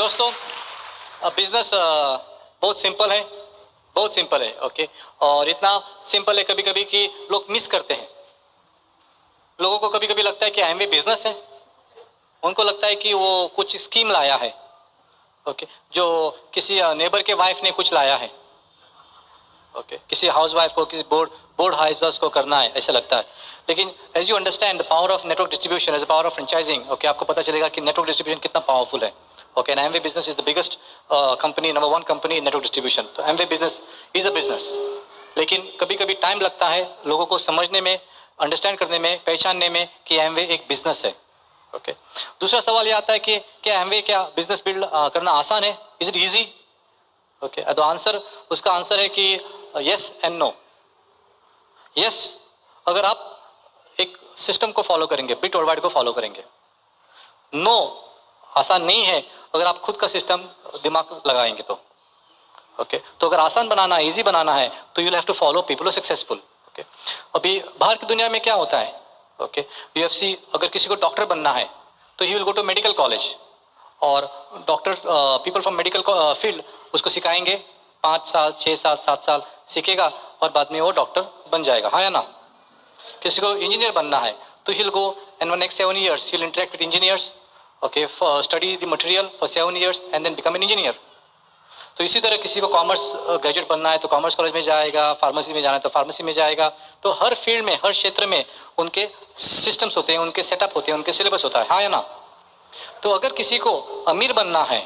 दोस्तों, बिजनेस बहुत सिंपल है, बहुत सिंपल है। ओके, और इतना सिंपल है कभी कभी कि लोग मिस करते हैं। लोगों को कभी कभी लगता है कि एमवे बिजनेस है, उनको लगता है कि वो कुछ स्कीम लाया है। ओके, जो किसी नेबर के वाइफ ने कुछ लाया है। ओके, किसी हाउस वाइफ को, किसी बोर्ड बोर्ड हाउस वाइफ को करना है, ऐसा लगता है। लेकिन as you understand the power of network distribution, as the power of franchising, okay, आपको पता चलेगा कि नेटवर्क डिस्ट्रीब्यूशन कितना पावरफुल है। Okay, and Amway business is the biggest company, number 1 company in network distribution. तो Amway business is a business, लेकिन कभी कभी टाइम लगता है लोगों को समझने में, अंडरस्टैंड करने में, पहचानने में कि एमवे एक बिजनेस है। ओके, दूसरा सवाल ये आता है कि क्या एमवे, क्या बिजनेस बिल्ड करना आसान है? Is it easy? ओके, तो आंसर, उसका आंसर है कि यस एंड नो। यस, अगर आप एक सिस्टम को फॉलो करेंगे, बिट वर्ल्ड वाइड को फॉलो करेंगे। नो, आसान नहीं है अगर आप खुद का सिस्टम दिमाग लगाएंगे तो। ओके, तो अगर आसान बनाना है, इजी बनाना है, तो you have to follow people who successful. Okay, अभी बाहर की दुनिया में क्या होता है? ओके, यूएफसी, अगर किसी को डॉक्टर बनना है तो he will go to medical college, और doctor, people from medical field उसको सिखाएंगे, 5 साल 6 साल 7 साल सीखेगा और बाद में वो डॉक्टर बन जाएगा, हाँ या ना? किसी को इंजीनियर बनना है तो he will go and next 7 years he will interact with engineers, okay, study the material for 7 years and then become an engineer. तो इसी तरह किसी को कॉमर्स ग्रेजुएट बनना है तो कॉमर्स कॉलेज में जाएगा, फार्मेसी में जाना है तो फार्मेसी में जाएगा। तो हर फील्ड में, हर क्षेत्र में उनके सिस्टम्स होते हैं, उनके सेटअप होते हैं, उनके सिलेबस होता है, हाँ या ना? तो अगर किसी को अमीर बनना है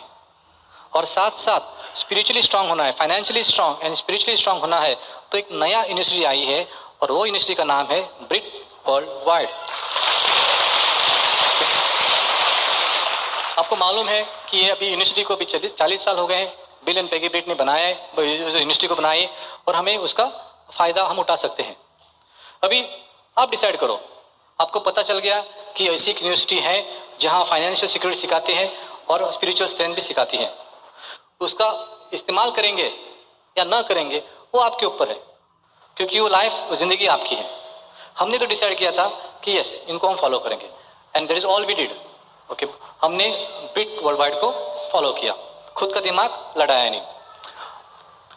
और साथ साथ स्पिरिचुअली स्ट्रांग होना है, financially strong and spiritually strong होना है, तो एक नया यूनिवर्सिटी आई है और वो यूनिवर्सिटी का नाम है ब्रिट वर्ल्ड वाइड। आपको मालूम है कि ये अभी यूनिवर्सिटी को भी 40 साल हो गए हैं, बिल एंड पेगी ब्रिट ने बनाया है, यूनिवर्सिटी को बनाई, और हमें उसका फायदा हम उठा सकते हैं। अभी आप डिसाइड करो, आपको पता चल गया कि ऐसी एक यूनिवर्सिटी है जहां फाइनेंशियल सिक्योरिटी सिखाते हैं और स्पिरिचुअल स्ट्रेंथ भी सिखाती है। उसका इस्तेमाल करेंगे या ना करेंगे वो आपके ऊपर है, क्योंकि वो लाइफ, वो जिंदगी आपकी है। हमने तो डिसाइड किया था कि यस, इनको हम फॉलो करेंगे, and that is all we did. Okay, हमने ब्रिट वर्ल्ड वाइड को फॉलो किया, खुद का दिमाग लड़ाया नहीं।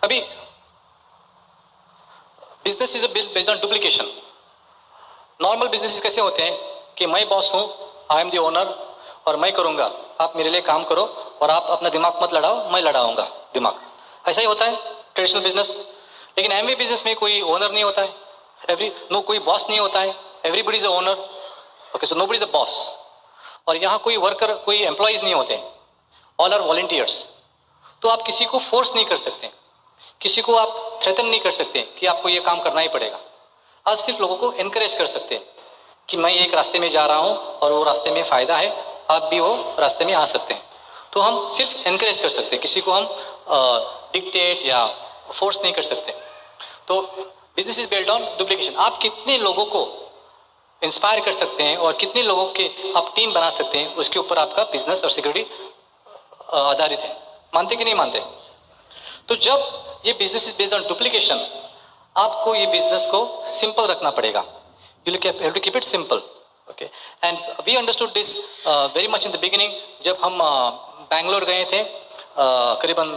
अभी business is based on duplication. Normal business कैसे होते हैं कि मैं बॉस हूं, आई एम द ओनर, और मैं करूंगा, आप मेरे लिए काम करो, और आप अपना दिमाग मत लड़ाओ, मैं लड़ाऊंगा दिमाग। ऐसा ही होता है ट्रेडिशनल बिजनेस। लेकिन एमवे बिजनेस में कोई ओनर नहीं होता है, कोई बॉस नहीं होता है, everybody is a owner. Okay, so nobody is a boss. और यहाँ कोई वर्कर, कोई एम्प्लॉयज नहीं होते, ऑल आर वॉलंटियर्स। तो आप किसी को फोर्स नहीं कर सकते, किसी को आप थ्रेटन नहीं कर सकते कि आपको ये काम करना ही पड़ेगा। आप सिर्फ लोगों को एनकरेज कर सकते हैं कि मैं एक रास्ते में जा रहा हूं और वो रास्ते में फायदा है, आप भी वो रास्ते में आ सकते हैं। तो हम सिर्फ एनकरेज कर सकते हैं, किसी को हम डिक्टेट या फोर्स नहीं कर सकते। तो business is build on duplication. आप कितने लोगों को इंस्पायर कर सकते हैं और कितने लोगों के आप टीम बना सकते हैं, उसके ऊपर आपका बिजनेस और सिक्योरिटी आधारित है। मानते कि नहीं मानते? तो जब ये business is based on duplication, आपको ये बिजनेस को सिंपल रखना पड़ेगा। You have to keep it simple, okay? And we understood this very much in the beginning. जब हम बैंगलोर गए थे करीबन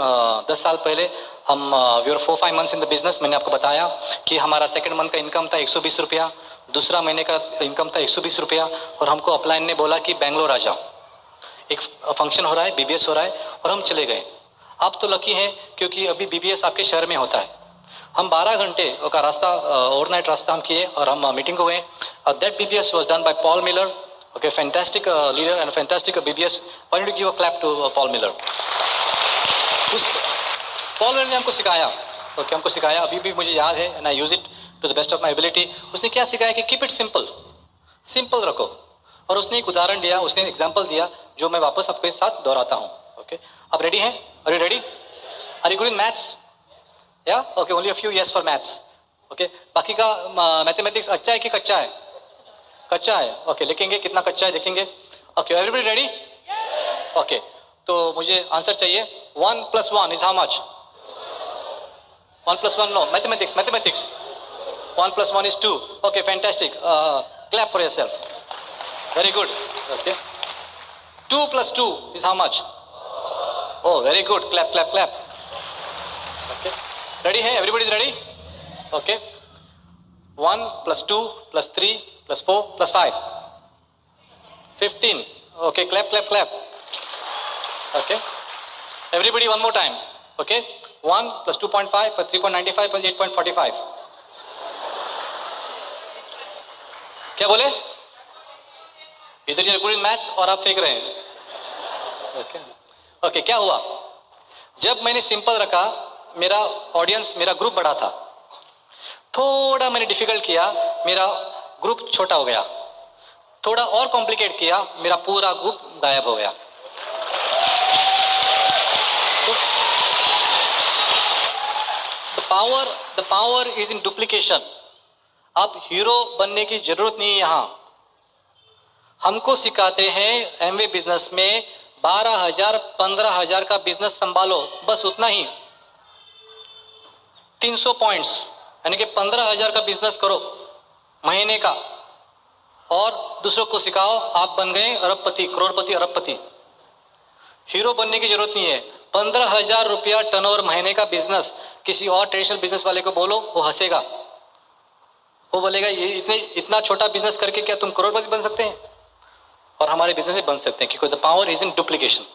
10 साल पहले, हम we were 4-5 months in the business। मैंने आपको बताया कि हमारा सेकंड मंथ का इनकम था 120 रुपया, दूसरा महीने का इनकम था 120 रुपया, और हमको अपलाइन ने बोला कि बैंगलोर आ जाओ, एक फंक्शन हो रहा है, बीबीएस हो रहा है, और हम चले गए। आप तो लकी हैं क्योंकि अभी बीबीएस आपके शहर में होता है। हम 12 घंटे का रास्ता, ओवरनाइट रास्ता हम किए, और हम मीटिंग को गए। That BBS was done by Paul Miller, okay, fantastic leader and fantastic BBS. Why don't you give a clap to Paul Miller? उस पॉल मिलर ने हमको सिखाया, ओके, हमको सिखाया, अभी भी मुझे याद है, and I use it to the best of my ability. उसने क्या सिखाया कि कीप इट सिंपल, सिंपल रखो। और उसने एक उदाहरण दिया, उसने एग्जाम्पल दिया जो मैं वापस आपके साथ दोहराता हूँ। ओके, आप रेडी हैं? Are you ready? Are you good in maths? या okay, only a few yes for maths. Okay, बाकी का मैथमेटिक्स अच्छा है कि कच्चा है? कच्चा है। ओके, लिखेंगे कितना कच्चा है देखेंगे। Okay, everybody ready? ओके, तो मुझे आंसर चाहिए। 1 + 1 is how much? 1 + 1 no, mathematics, mathematics. 1 + 1 is 2. Okay, fantastic. Clap for yourself. Very good. Okay. 2 + 2 is how much? Oh, very good. Clap, clap, clap. Okay. Ready है? Everybody is ready? Okay. 1 plus 2 plus 3 plus 4 plus 5. 15. Okay. Clap, clap, clap. Okay. Everybody one more time. Okay. 1 plus 2.5 plus 3.95 plus 8.45. क्या बोले? इधर ये recording match और आप फेंक रहे हैं. Okay okay. क्या हुआ? जब मैंने सिंपल रखा, मेरा ऑडियंस, मेरा ग्रुप बड़ा था. थोड़ा मैंने डिफिकल्ट किया, मेरा ग्रुप छोटा हो गया. थोड़ा और कॉम्प्लिकेट किया, मेरा पूरा ग्रुप गायब हो गया. The power is in duplication. आप हीरो बनने की जरूरत नहीं है. यहां हमको सिखाते हैं एमवे बिजनेस में 12,000 15,000 का बिजनेस संभालो, बस उतना ही. 300 पॉइंट्स यानी कि 15,000 का बिजनेस करो महीने का, और दूसरों को सिखाओ, आप बन गए अरबपति, करोड़पति, अरबपति. हीरो बनने की जरूरत नहीं है. 15,000 रुपया टर्नओवर महीने का बिजनेस किसी और ट्रेडिशनल बिजनेस वाले को बोलो, वो हंसेगा. वो बोलेगा ये इतना छोटा बिजनेस करके क्या तुम करोड़पति बन सकते हैं? और हमारे बिजनेस में बन सकते हैं, क्योंकि the power is in duplication.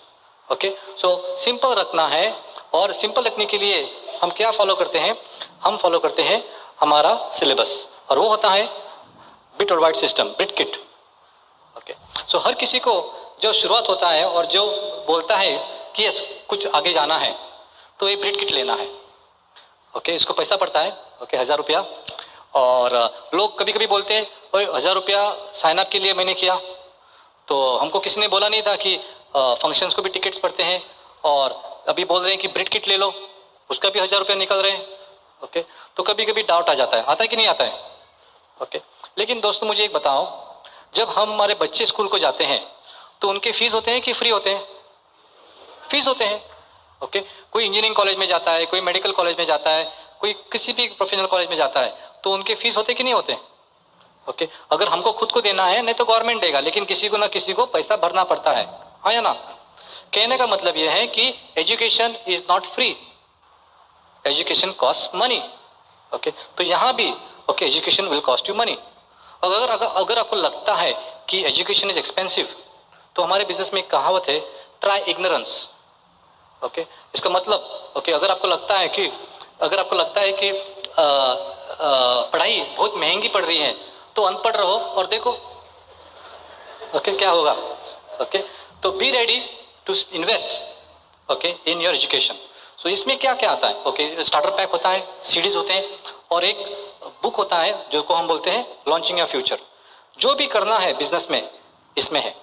Okay. So simple रखना है, और सिंपल रखने के लिए हम क्या फॉलो करते हैं? हम फॉलो करते हैं हमारा सिलेबस, और वो होता है बिट और byte system, bit kit. Okay. So हर किसी को जो शुरुआत होता है और जो बोलता है कि यस कुछ आगे जाना है, तो ये बिट किट लेना है. ओके. इसको पैसा पड़ता है. ओके. 1,000 रुपया. और लोग कभी कभी बोलते हैं 1,000 रुपया साइन अप के लिए मैंने किया, तो हमको किसी ने बोला नहीं था कि फंक्शंस को भी टिकट्स पड़ते हैं, और अभी बोल रहे हैं कि ब्रिट किट ले लो, उसका भी 1,000 रुपया निकल रहे हैं. ओके. तो कभी कभी डाउट आ जाता है कि नहीं आता है? ओके. लेकिन दोस्तों मुझे एक बताओ, जब हम हमारे बच्चे स्कूल को जाते हैं तो उनके फीस होते हैं कि फ्री होते हैं? फीस होते हैं. ओके. कोई इंजीनियरिंग कॉलेज में जाता है, कोई मेडिकल कॉलेज में जाता है, कोई किसी भी प्रोफेशनल कॉलेज में जाता है, तो उनके फीस होते कि नहीं होते? ओके. अगर हमको खुद को देना है, नहीं तो गवर्नमेंट देगा, लेकिन किसी को ना किसी को पैसा भरना पड़ता है. हाँ या ना? कहने का मतलब यह है कि education is not free, education cost money. Okay. तो यहां भी okay, education will cost you money. अगर आपको लगता है कि एजुकेशन इज एक्सपेंसिव, तो हमारे बिजनेस में एक कहावत है, ट्राई इग्नोरेंस. ओके. इसका मतलब ओके, अगर आपको लगता है कि पढ़ाई बहुत महंगी पड़ रही है, तो अनपढ़ रहो और देखो. ओके. क्या होगा? ओके. तो be ready to invest okay in your education. So इसमें क्या क्या आता है? ओके. स्टार्टर पैक होता है, सीडीज होते हैं, और एक बुक होता है जो को हम बोलते हैं लॉन्चिंग योर फ्यूचर. जो भी करना है बिजनेस में इसमें है.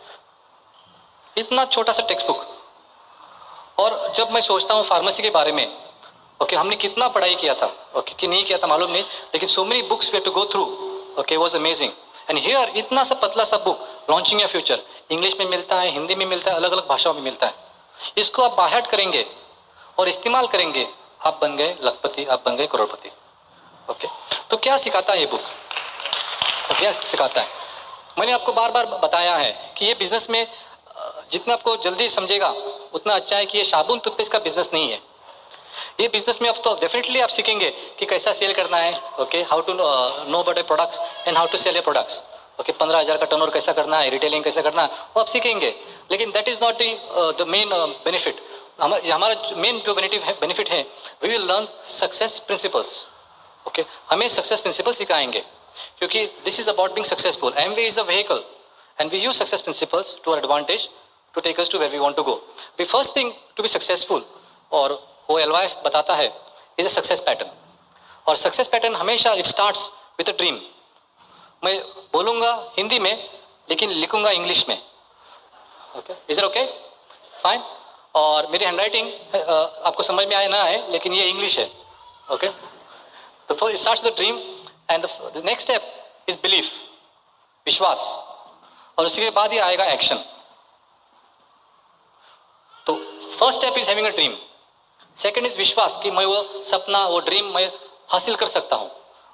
इतना छोटा सा टेक्स्ट बुक. और जब मैं सोचता हूँ फार्मेसी के बारे में, ओके, हमने कितना पढ़ाई किया था, ओके, कि नहीं किया था मालूम नहीं, लेकिन so many books we have to go through. Okay. Was amazing. And here इतना सा पतला सा book, launching your future, English में मिलता है, हिंदी में मिलता है, अलग अलग भाषाओं में मिलता है. इसको आप बाहर करेंगे और इस्तेमाल करेंगे, आप बन गए लखपति, आप बन गए करोड़पति. ओके. तो क्या सिखाता है ये बुक? क्या सिखाता है? मैंने आपको बार बार बताया है कि ये बिजनेस में जितना आपको जल्दी समझेगा उतना अच्छा है, कि ये साबुन टूथपेस्ट का बिजनेस नहीं है. ये बिजनेस में अब तो डेफिनेटली आप सीखेंगे कि कैसा सेल करना है. Okay. How to know about your products and how to sell your products. Okay. 15,000 का टर्नओवर कैसा करना है, रिटेलिंग कैसा करना है, वो आप सीखेंगे. लेकिन that is not the main benefit. हमारा मेन जो बेनिफिट है, we will learn success principles. Okay. हमें सक्सेस प्रिंसिपल सिखाएंगे, क्योंकि this is about being successful. Amway is a vehicle and we use success principles to our advantage to take us to where we want to go. The first thing to be successful, और वो एलवाइफ बताता है, is a success pattern. और success pattern हमेशा it starts with a dream. मैं बोलूंगा हिंदी में, लेकिन लिखूंगा इंग्लिश में. Okay. Is it okay? Fine. और मेरी हैंडराइटिंग आपको समझ में आए ना आए, लेकिन ये इंग्लिश है. ओके. तो first starts the dream, and the next step is belief, विश्वास, और उसके बाद ही आएगा एक्शन. तो first step is having a dream. Second is विश्वास कि मैं वो सपना, वो ड्रीम मैं हासिल कर सकता हूं,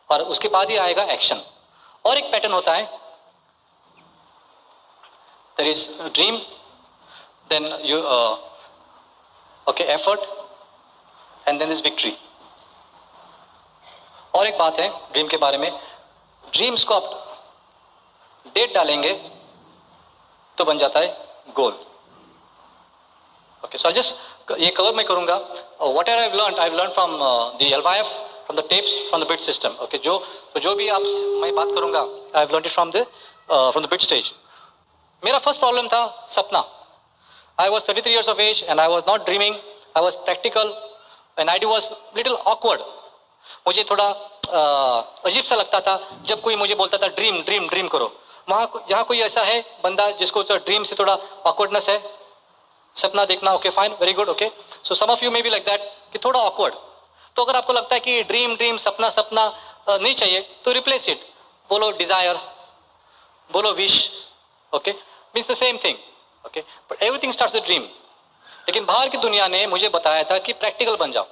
और उसके बाद ही आएगा एक्शन. और एक पैटर्न होता है, there is dream, then you okay, effort and then is victory. और एक बात है ड्रीम के बारे में, ड्रीम्स को आप डेट डालेंगे तो बन जाता है गोल। ओके, सो जस्ट ये कवर मैं करूंगा whatever I learn from the LYF, from the tapes, from the bit system. Okay, जो भी आप मैं बात करूंगा I have learned it from the bit stage. मेरा फर्स्ट प्रॉब्लम था सपना। I was 33 years of age and I was not dreaming. I was practical and idea was little awkward. मुझे थोड़ा अजीब सा लगता था जब कोई मुझे बोलता था ड्रीम ड्रीम ड्रीम करो। वहाँ जहाँ कोई ऐसा है बंदा जिसको तो ड्रीम से थोड़ा awkwardness है, सपना देखना, okay fine, very good, okay. So some of you may be like that कि थोड़ा awkward। तो अगर आपको लगता है कि ड्रीम ड्रीम सपना सपना नहीं चाहिए तो रिप्लेस इट, बोलो डिजायर, बोलो wish, okay, means the same thing. Okay, but everything starts with dream. लेकिन बाहर की दुनिया ने मुझे बताया था कि प्रैक्टिकल बन जाओ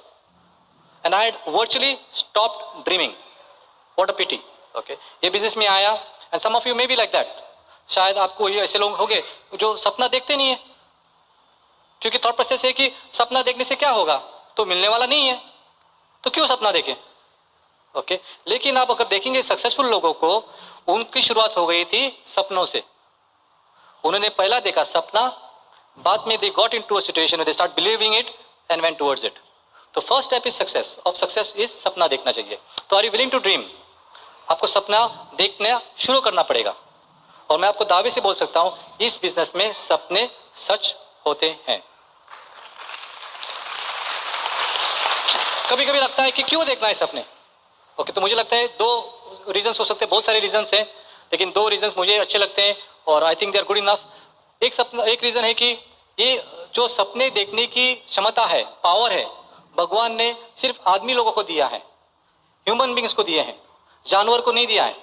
and I virtually stopped dreaming. What a pity. Okay, ये बिजनेस में आया and some of you may be like that. शायद आपको ये ऐसे लोग होंगे जो सपना देखते नहीं है, क्योंकि थॉट प्रोसेस है कि सपना देखने से क्या होगा, तो मिलने वाला नहीं है, तो क्यों सपना देखें। ओके, लेकिन आप अगर देखेंगे सक्सेसफुल लोगों को, उनकी शुरुआत हो गई थी सपनों से। उन्होंने पहला देखा सपना, बाद में they got into a situation they start believing it and went towards it. तो first step is success, of success is सपना देखना चाहिए। तो are you willing to dream? आपको सपना देखना शुरू करना पड़ेगा। और मैं आपको दावे से बोल सकता हूं इस बिजनेस में सपने सच होते हैं। कभी कभी लगता है कि क्यों देखना है सपने। ओके, तो मुझे लगता है दो रीजंस हो सकते हैं, बहुत सारे रीजंस हैं, लेकिन दो रीजंस मुझे अच्छे लगते हैं और I think they are good enough. एक रीजन है कि ये जो सपने देखने की क्षमता है, पावर है, भगवान ने सिर्फ आदमी लोगों को दिया है, ह्यूमन बींग्स को दिए हैं, जानवर को नहीं दिया है।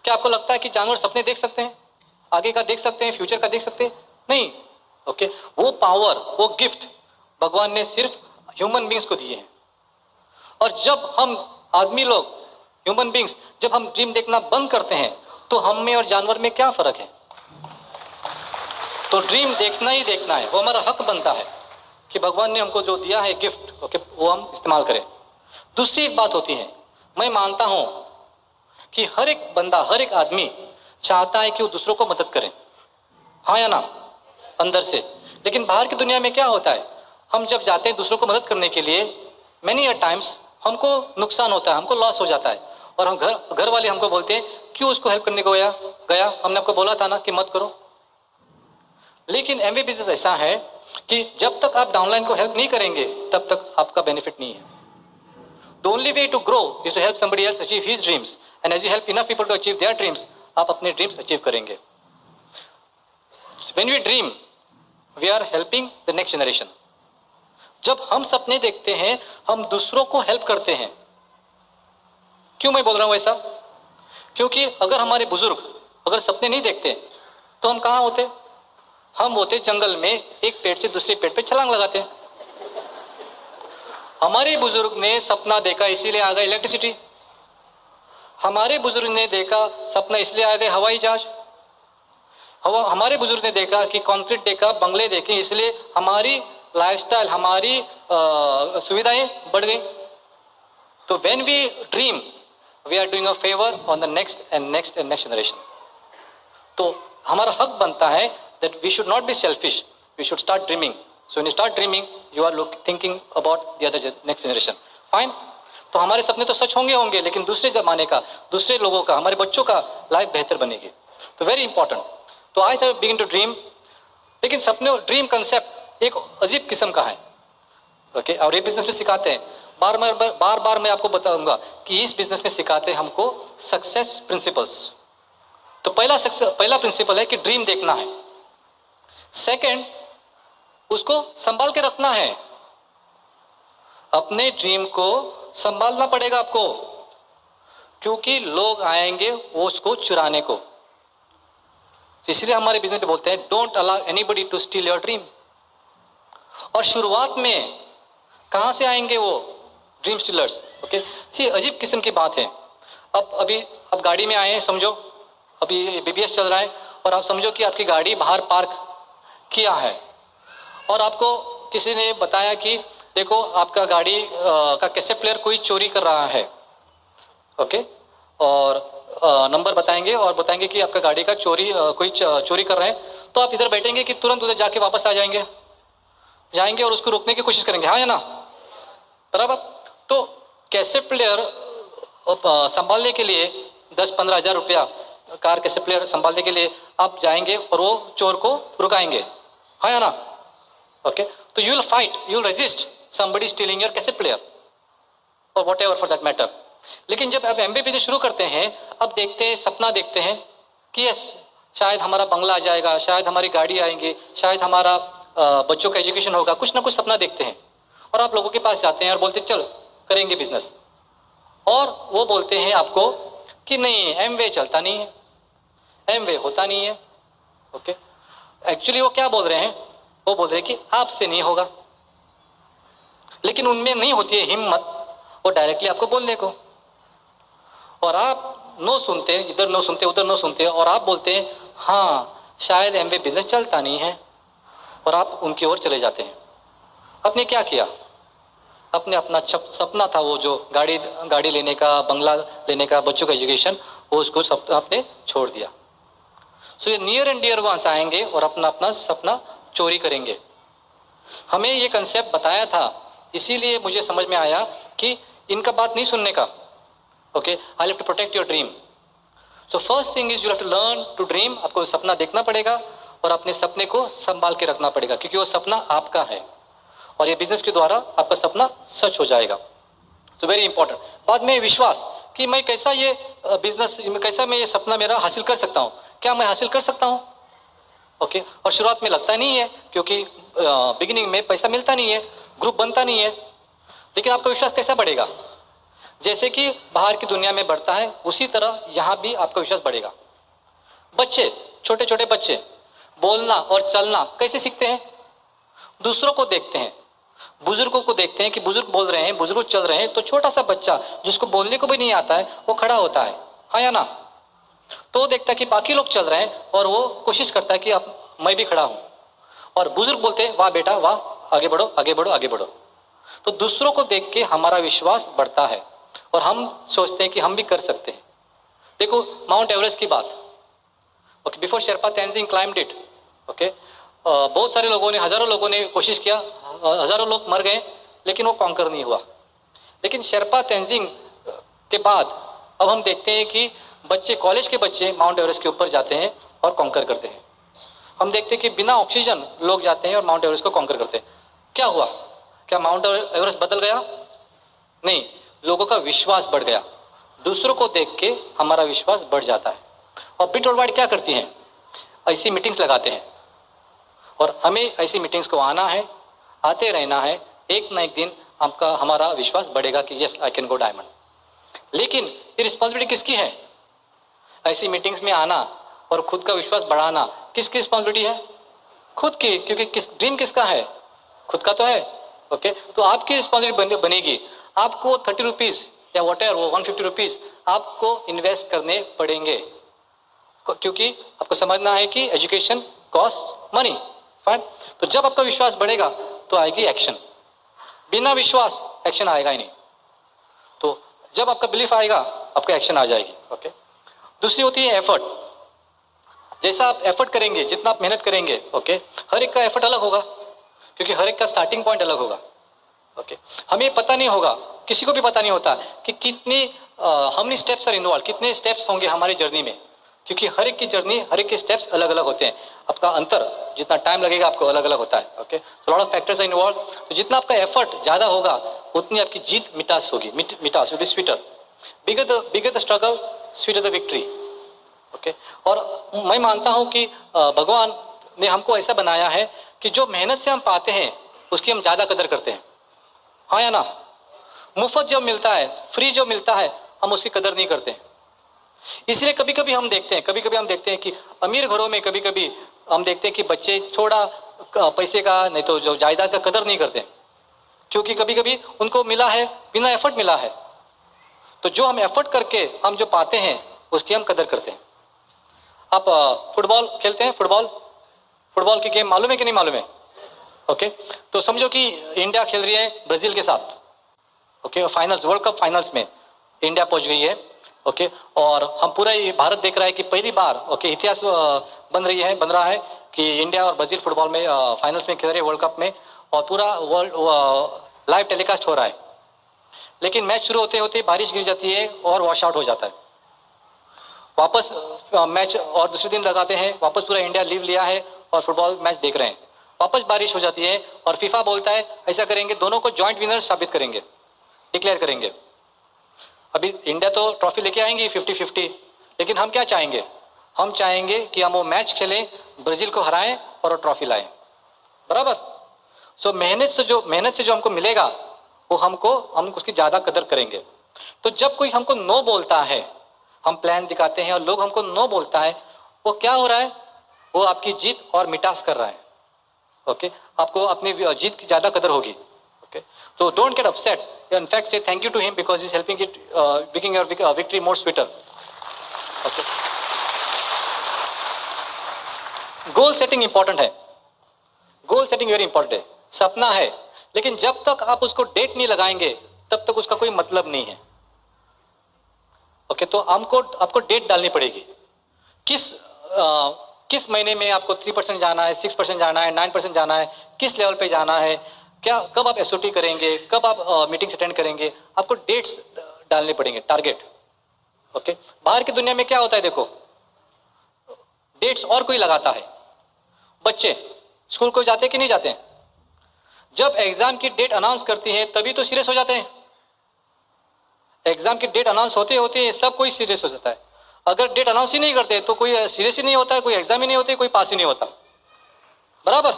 क्या आपको लगता है कि जानवर सपने देख सकते हैं, आगे का देख सकते हैं, फ्यूचर का देख सकते हैं? नहीं। ओके, वो पावर, वो गिफ्ट भगवान ने सिर्फ ह्यूमन बींग्स को दिए हैं। और जब हम आदमी लोग, ह्यूमन बींग्स, जब हम ड्रीम देखना बंद करते हैं तो हम में और जानवर में क्या फर्क है? तो ड्रीम देखना ही देखना है, वो हमारा हक बनता है कि भगवान ने हमको जो दिया है गिफ्ट, ओके, वो हम इस्तेमाल करें। दूसरी एक बात होती है, मैं मानता हूं कि हर एक बंदा, हर एक आदमी चाहता है कि वो दूसरों को मदद करे, हाँ या ना, अंदर से। लेकिन बाहर की दुनिया में क्या होता है, हम जब जाते हैं दूसरों को मदद करने के लिए, मेनी टाइम्स हमको नुकसान होता है, हमको लॉस हो जाता है, और हम घर वाले हमको बोलते हैं क्यों उसको हेल्प करने को गया, हमने आपको बोला था ना कि मत करो। लेकिन एमवे बिजनेस ऐसा है कि जब तक आप डाउनलाइन को हेल्प नहीं करेंगे तब तक आपका बेनिफिट नहीं है। The only way to grow is to help somebody else achieve his dreams and as you help enough people to achieve their dreams, आप अपने ड्रीम्स अचीव करेंगे। When we dream we are helping the next generation. जब हम सपने देखते हैं हम दूसरों को हेल्प करते हैं। क्यों मैं बोल रहा हूं ऐसा? क्योंकि अगर हमारे बुजुर्ग अगर सपने नहीं देखते तो हम कहां होते? हम होते जंगल में, एक पेड़ से दूसरे पेड़ पे छलांग लगाते। हमारे बुजुर्ग ने सपना देखा इसीलिए आ गए इलेक्ट्रिसिटी। हमारे बुजुर्ग ने देखा सपना इसलिए आ गए हवाई जहाज। हमारे बुजुर्ग ने देखा कि कंक्रीट देखा, बंगले देखे, इसलिए हमारी लाइफस्टाइल, हमारी सुविधाएं बढ़ गई। तो when we dream we are doing a favour on the next and next and next generation. तो हमारा हक बनता है that we should not be selfish, we should start dreaming. So when you start dreaming you are thinking about the other next generation. Fine. तो हमारे सपने तो सच होंगे, लेकिन दूसरे जमाने का, दूसरे लोगों का, हमारे बच्चों का लाइफ बेहतर बनेगी। तो वेरी इंपॉर्टेंट। तो I start begin to dream. लेकिन सपने, ड्रीम कंसेप्ट एक अजीब किस्म का है। ओके, और ये बिजनेस में सिखाते हैं, बार बार मैं आपको बताऊंगा कि इस बिजनेस में सिखाते हैं हमको सक्सेस प्रिंसिपल्स। तो पहला प्रिंसिपल है कि ड्रीम देखना है। सेकंड, उसको संभाल के रखना है। अपने ड्रीम को संभालना पड़ेगा आपको, क्योंकि लोग आएंगे वो उसको चुराने को। इसलिए हमारे बिजनेस में बोलते हैं don't allow anybody to steal your dream. और शुरुआत में कहां से आएंगे वो ड्रीम स्टीलर्स? ओके, सी अजीब किस्म की बात है। अब गाड़ी में आए हैं, समझो अभी बीबीएस चल रहा है और आप समझो कि आपकी गाड़ी बाहर पार्क किया है और आपको किसी ने बताया कि देखो आपका गाड़ी का कैसेट प्लेयर कोई चोरी कर रहा है, ओके, और नंबर बताएंगे और बताएंगे कि आपका गाड़ी का कोई चोरी कर रहे हैं, तो आप इधर बैठेंगे कि तुरंत उधर जाके वापस आ जाएंगे और उसको रोकने की कोशिश करेंगे, हाँ या ना, बराबर। तो कैसेट प्लेयर संभालने के लिए 10-15 हज़ार रुपया कार कैसेट प्लेयर संभालने के लिए आप जाएंगे और वो चोर को रुकाएंगे, हाँ या ना, ओके। तो you will fight, you will resist somebody stealing your cassette player or whatever for that matter। लेकिन जब आप एमबीए बिजनेस शुरू करते हैं, अब देखते हैं, सपना देखते हैं कि यस शायद हमारा बंगला आ जाएगा, शायद हमारी गाड़ी आएंगी, शायद हमारा बच्चों का एजुकेशन होगा, कुछ ना कुछ सपना देखते हैं और आप लोगों के पास जाते हैं और बोलते हैं चल करेंगे बिजनेस, और वो बोलते हैं आपको कि नहीं एमवे चलता नहीं है, एमवे होता नहीं है, ओके। एक्चुअली वो क्या बोल रहे हैं, वो बोल रहे हैं कि आपसे नहीं होगा, लेकिन उनमें नहीं होती है हिम्मत वो डायरेक्टली आपको बोलने को, और आप नो सुनते, इधर नो सुनते उधर नो सुनते, और आप बोलते हैं हाँ शायद एमवे बिजनेस चलता नहीं है, और आप उनकी ओर चले जाते हैं। आपने क्या किया, अपने अपना सपना था वो जो गाड़ी लेने का, बंगला लेने का, बच्चों का एजुकेशन, वो उसको आपने छोड़ दिया। सो ये नियर एंड डियर वंस आएंगे और अपना अपना सपना चोरी करेंगे। हमें ये कंसेप्ट बताया था, इसीलिए मुझे समझ में आया कि इनका बात नहीं सुनने का, okay. I have to protect your dream. So first thing is you have to learn to dream. आपको सपना देखना पड़ेगा और अपने सपने को संभाल के रखना पड़ेगा, क्योंकि वो सपना आपका है और ये बिजनेस के द्वारा आपका सपना सच हो जाएगा। सो वेरी इंपॉर्टेंट। बाद में विश्वास कि मैं कैसा ये बिजनेस, कैसा मैं ये सपना मेरा हासिल कर सकता हूँ, क्या मैं हासिल कर सकता हूँ, ओके। और शुरुआत में लगता नहीं है, क्योंकि बिगिनिंग में पैसा मिलता नहीं है, ग्रुप बनता नहीं है, लेकिन आपका विश्वास कैसा बढ़ेगा, जैसे कि बाहर की दुनिया में बढ़ता है उसी तरह यहाँ भी आपका विश्वास बढ़ेगा। बच्चे, छोटे छोटे बच्चे बोलना और चलना कैसे सीखते हैं, दूसरों को देखते हैं, बुजुर्गों को देखते हैं कि बुजुर्ग बोल रहे हैं, बुजुर्ग चल रहे हैं, तो छोटा सा बच्चा जिसको बोलने को भी नहीं आता है वो खड़ा होता है, हाँ या ना, तो वो देखता है कि बाकी लोग चल रहे हैं और वो कोशिश करता है कि अब मैं भी खड़ा हूं, और बुजुर्ग बोलते हैं वाह बेटा वाह, आगे बढ़ो आगे बढ़ो आगे बढ़ो। तो दूसरों को देख के हमारा विश्वास बढ़ता है और हम सोचते हैं कि हम भी कर सकते हैं। देखो माउंट एवरेस्ट की बात, okay, before Sherpa Tenzing climbed it, okay, बहुत सारे लोगों ने, हजारों लोगों ने कोशिश किया, हजारों लोग मर गए, लेकिन वो कॉन्कर नहीं हुआ। लेकिन शेरपा तेंजिंग के बाद अब हम देखते हैं कि बच्चे, कॉलेज के बच्चे माउंट एवरेस्ट के ऊपर जाते हैं और कॉन्कर करते हैं। हम देखते हैं कि बिना ऑक्सीजन लोग जाते हैं और माउंट एवरेस्ट को कॉन्कर करते हैं। क्या हुआ, क्या माउंट एवरेस्ट बदल गया? नहीं, लोगों का विश्वास बढ़ गया, दूसरों को देख के हमारा विश्वास बढ़ जाता है। और बिट और बाइट क्या करती हैं, ऐसी मीटिंग्स लगाते हैं और हमें ऐसी मीटिंग्स को आना है, आते रहना है, एक ना एक दिन हमारा विश्वास बढ़ेगा कि yes I can go diamond. लेकिन ये रिस्पॉन्सिबिलिटी किसकी है, ऐसी मीटिंग्स में आना और खुद का विश्वास बढ़ाना किसकी रिस्पॉन्सिबिलिटी है? खुद की, क्योंकि ड्रीम किसका है, खुद का तो है, ओके। तो आपकी रिस्पॉन्सिबिलिटी बनेगी, आपको 30 रुपीज या वॉट एवर, वो 150 रुपीज आपको इन्वेस्ट करने पड़ेंगे, क्योंकि आपको समझना है कि एजुकेशन कॉस्ट मनी, फाइन। तो जब आपका विश्वास बढ़ेगा तो आएगी एक्शन, बिना विश्वास एक्शन आएगा ही नहीं। तो जब आपका बिलीफ आएगा आपका एक्शन आ जाएगी, ओके। दूसरी होती है एफर्ट। जैसा आप एफर्ट करेंगे, जितना आप मेहनत करेंगे, ओके, हर एक का एफर्ट अलग होगा, क्योंकि हर एक का स्टार्टिंग पॉइंट अलग होगा, ओके। हमें पता नहीं होगा, किसी को भी पता नहीं होता कि कितनी how many steps are involve, कितने स्टेप्स होंगे हमारी जर्नी में, क्योंकि हर एक की जर्नी, हर एक के स्टेप्स अलग अलग होते हैं। आपका अंतर, जितना टाइम लगेगा आपको अलग अलग होता है, ओके। तो lot of factors are involve. तो जितना आपका एफर्ट ज्यादा होगा उतनी आपकी जीत मिठास होगी, मिठास will be sweeter. Bigger the struggle sweeter the victory, okay. और मैं मानता हूं कि भगवान ने हमको ऐसा बनाया है कि जो मेहनत से हम पाते हैं उसकी हम ज्यादा कदर करते हैं, हाँ या ना। मुफ्त जो मिलता है, फ्री जो मिलता है, हम उसकी कदर नहीं करते। इसलिए कभी कभी हम देखते हैं कि अमीर घरों में कभी कभी हम देखते हैं कि बच्चे थोड़ा पैसे का, नहीं तो जो जायदाद का कदर नहीं करते, क्योंकि कभी कभी उनको मिला है, बिना एफर्ट मिला है। तो जो हम एफर्ट करके हम जो पाते हैं उसकी हम कदर करते हैं। आप फुटबॉल खेलते हैं, फुटबॉल की गेम मालूम है कि नहीं मालूम है? ओके, तो समझो कि इंडिया खेल रही है ब्राजील के साथ, okay, finals, world cup finals में इंडिया पहुंच गई है, ओके, और हम पूरा ये भारत देख रहा है कि पहली बार, ओके, इतिहास बन रहा है कि इंडिया और ब्राजील फुटबॉल में फाइनल्स में खेल रहे हैं वर्ल्ड कप में, और पूरा वर्ल्ड लाइव टेलीकास्ट हो रहा है। लेकिन मैच शुरू होते होते बारिश गिर जाती है और वॉश आउट हो जाता है। वापस मैच और दूसरे दिन लगाते हैं, वापस पूरा इंडिया लीव लिया है और फुटबॉल मैच देख रहे हैं, वापस बारिश हो जाती है और फीफा बोलता है ऐसा करेंगे, दोनों को जॉइंट विनर साबित करेंगे, डिक्लेयर करेंगे। अभी इंडिया तो ट्रॉफी लेके आएंगी 50-50, लेकिन हम क्या चाहेंगे? हम चाहेंगे कि हम वो मैच खेलें, ब्राजील को हराएं और ट्रॉफी लाएं, बराबर। सो मेहनत से जो हमको मिलेगा वो हम उसकी ज्यादा कदर करेंगे। तो जब कोई हमको नो बोलता है, हम प्लान दिखाते हैं और लोग हमको नो बोलता है, वो क्या हो रहा है? वो आपकी जीत और मिठास कर रहा है, ओके, आपको अपनी जीत की ज्यादा कदर होगी, ओके। तो don't get upset, in fact say thank you to him because he's helping it making your victory more sweeter, okay। Goal setting important है, गोल सेटिंग वेरी इंपॉर्टेंट है। सपना है, लेकिन जब तक आप उसको डेट नहीं लगाएंगे तब तक उसका कोई मतलब नहीं है, ओके। तो आपको डेट डालनी पड़ेगी, किस महीने में आपको 3% जाना है, 6% जाना है, 9% जाना है, किस लेवल पे जाना है, क्या कब आप एसओटी करेंगे, कब आप मीटिंग्स अटेंड करेंगे, आपको डेट्स डालने पड़ेंगे, टारगेट, ओके। बाहर की दुनिया में क्या होता है देखो, डेट्स और कोई लगाता है। बच्चे स्कूल को जाते कि नहीं जाते हैं? जब एग्जाम की डेट अनाउंस करती है तभी तो सीरियस हो जाते हैं। एग्जाम की डेट अनाउंस होते होते सब कोई सीरियस हो जाता है। अगर डेट अनाउंस ही नहीं करते तो कोई सीरियस ही नहीं होता है, कोई एग्जाम ही नहीं होते, कोई पास ही नहीं होता, बराबर,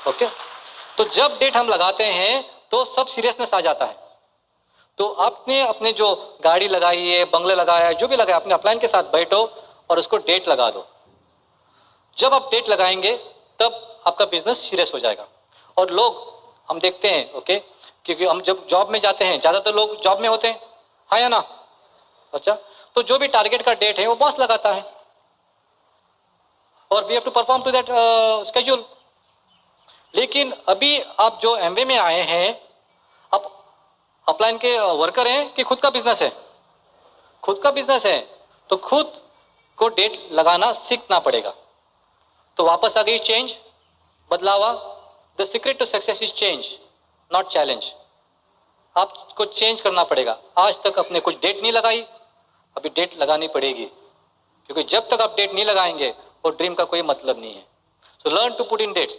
ओके। तो जब डेट हम लगाते हैं तो सब सीरियसनेस आ जाता है। तो आपने अपने जो गाड़ी लगाई है, बंगले लगाया है, जो भी लगाया, अपने अपलाइन के साथ बैठो और उसको डेट लगा दो। जब आप डेट लगाएंगे तब आपका बिजनेस सीरियस हो जाएगा। और लोग हम देखते हैं, ओके, क्योंकि हम जब जॉब में जाते हैं, ज्यादातर लोग जॉब में होते हैं, हाँ या ना? अच्छा, तो जो भी टारगेट का डेट है वो बॉस लगाता है और we have to perform to that schedule. लेकिन अभी आप जो एमवे में आए हैं, आप अपलाइन के वर्कर हैं कि खुद का बिजनेस है? खुद का बिजनेस है, तो खुद को डेट लगाना सीखना पड़ेगा। तो वापस आ गई चेंज, बदलावा। The secret to success is change, not challenge. आपको चेंज करना पड़ेगा। आज तक आपने कुछ डेट नहीं लगाई, अभी डेट लगानी पड़ेगी, क्योंकि जब तक आप डेट नहीं लगाएंगे वो ड्रीम का कोई मतलब नहीं है। So learn to put in dates.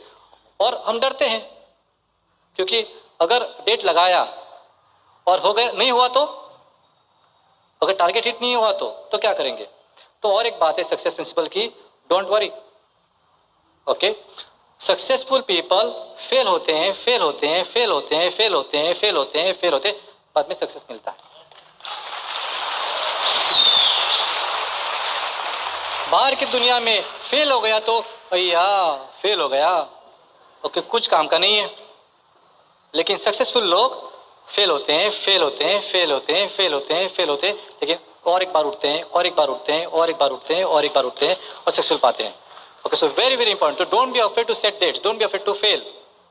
और हम डरते हैं, क्योंकि अगर डेट लगाया और हो गया नहीं हुआ, तो अगर टारगेट हिट नहीं हुआ तो क्या करेंगे? तो और एक बात है सक्सेस प्रिंसिपल की, don't worry, okay. Successful people fail होते हैं, फेल होते हैं, फेल होते हैं, फेल होते हैं, फेल होते हैं, फेल होते हैं, बाद में सक्सेस मिलता है। बाहर की दुनिया में फेल हो गया तो भैया फेल हो गया, ओके, कुछ काम का नहीं है। लेकिन सक्सेसफुल लोग फेल होते हैं, फेल होते हैं, फेल होते हैं, फेल होते हैं, फेल होते हैं, लेकिन और एक बार उठते हैं, और एक बार उठते हैं, और एक बार उठते हैं, और एक बार उठते हैं और सक्सेसफुल पाते हैं। Okay, so very very important. So don't be afraid to set dates. Don't be afraid to fail.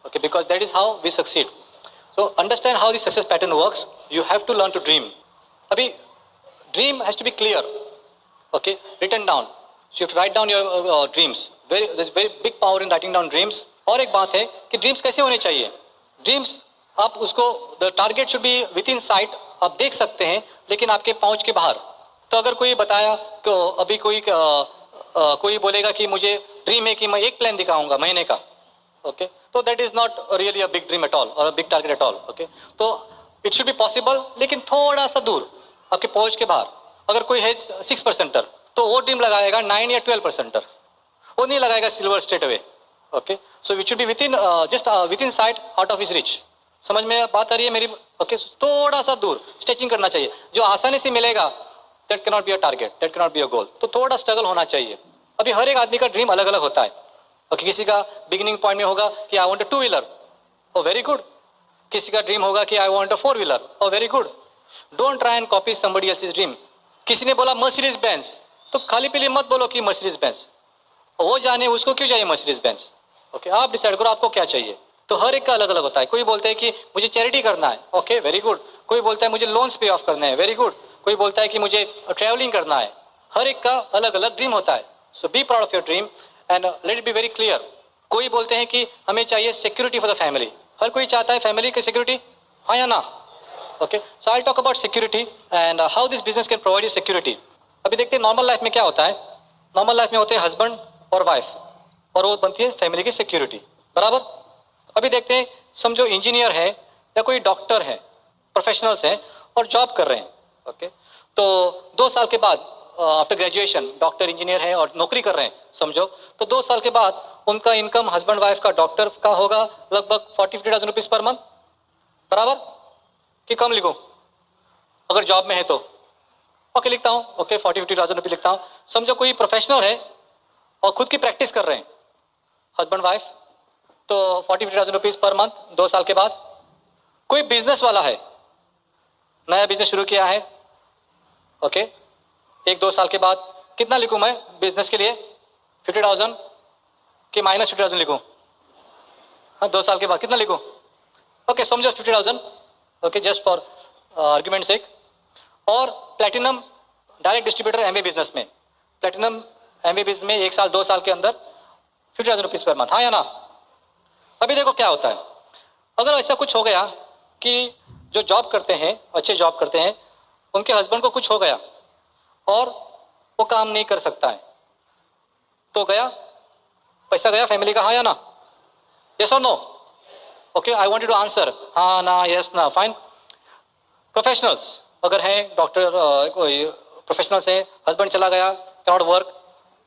Okay, because that is how we succeed. So understand how the success pattern works. You have to learn to dream. Abhi, dream has to be clear. Okay, written down. So you have to write down your dreams. There's very big power in writing down dreams. और एक बात है कि dreams कैसे होने चाहिए? Dreams आप उसको the target should be within sight. आप देख सकते हैं, लेकिन आपके पहुंच के बाहर। तो अगर कोई बताया तो अभी कोई बोलेगा कि मुझे ड्रीम है कि मैं एक प्लान दिखाऊंगा महीने का, ओके, तो that is not really a big dream at all और a big target at all, okay. तो इट शुड बी पॉसिबल, लेकिन थोड़ा सा दूर, आपके पहुंच के बाहर। अगर कोई है 6%, तो वो ड्रीम लगाएगा 9 या 12%, वो नहीं लगाएगा silver straight away, okay. So it should be with in just with in site, out of his rich. समझ में बात आ रही है मेरी? ओके, थोड़ा सा दूर स्ट्रेचिंग करना चाहिए। जो आसानी से मिलेगा that cannot be a target, that cannot be a goal. तो थोड़ा स्ट्रगल होना चाहिए। अभी हर एक आदमी का ड्रीम अलग अलग होता है। ओके, किसी का बिगिनिंग पॉइंट में होगा कि I want a two wheeler, oh very good. किसी का ड्रीम होगा कि I want a four wheeler, oh very good. Don't try and copy somebody else's dream. किसी ने बोला मर्सिडीज बेंज, तो खाली पीली मत बोलो कि मर्सिडीज बेंज, वो जाने उसको क्यों चाहिए मर्सिडीज बेंज, ओके, आप डिसाइड करो आपको क्या चाहिए। तो हर एक का अलग अलग होता है। कोई बोलते हैं कि मुझे चैरिटी करना है, ओके वेरी गुड। कोई बोलता है मुझे लोन्स पे ऑफ करने हैं, वेरी गुड। कोई बोलता है कि मुझे ट्रैवलिंग करना है। हर एक का अलग अलग ड्रीम होता है। So be proud of your dream and let it be very clear. कोई बोलते हैं कि हमें चाहिए सिक्योरिटी फॉर द फैमिली। हर कोई चाहता है फैमिली की सिक्योरिटी, हाँ या ना? Okay, so I talk about security and how this business can provide you security. अभी देखते हैं नॉर्मल लाइफ में क्या होता है। नॉर्मल लाइफ में होते हैं हस्बैंड और वाइफ, और वो बनती है फैमिली की सिक्योरिटी, बराबर। अभी देखते हैं, समझो इंजीनियर है या कोई डॉक्टर है, प्रोफेशनल्स हैं और जॉब कर रहे हैं। ओके, तो 2 साल के बाद आफ्टर ग्रेजुएशन डॉक्टर इंजीनियर है और नौकरी कर रहे हैं समझो, तो 2 साल के बाद उनका इनकम हस्बैंड वाइफ का डॉक्टर का होगा लगभग 40-50,000 रुपीज पर मंथ, बराबर कि कम लिखो अगर जॉब में है तो? ओके लिखता हूँ, ओके 40-50,000 रुपीज लिखता हूँ। समझो कोई प्रोफेशनल है और खुद की प्रैक्टिस कर रहे हैं हस्बैंड वाइफ, तो 40-50,000 रुपीज पर मंथ 2 साल के बाद। कोई बिजनेस वाला है, नया बिजनेस शुरू किया है, ओके 1-2 साल के बाद कितना लिखूं मैं बिजनेस के लिए? 50,000 कि -50,000 लिखूं? हाँ, 2 साल के बाद कितना लिखूं? ओके समझो 50,000, okay just for argument sake. और platinum direct distributor Amway business में, प्लेटिनम एमवे बिजनेस में 1 साल 2 साल के अंदर 50,000 रुपीज पर मंथ, हाँ या ना? अभी देखो क्या होता है, अगर ऐसा कुछ हो गया कि जो जॉब करते हैं, अच्छे जॉब करते हैं, उनके हस्बैंड को कुछ हो गया और वो काम नहीं कर सकता है, तो गया पैसा, गया फैमिली का, हाँ या ना? यस और no? Okay I want you to answer, हाँ ना यस ना, फाइन। प्रोफेशनल्स अगर हैं, डॉक्टर कोई प्रोफेशनल्स हैं, हस्बैंड चला गया, कैन नॉट वर्क,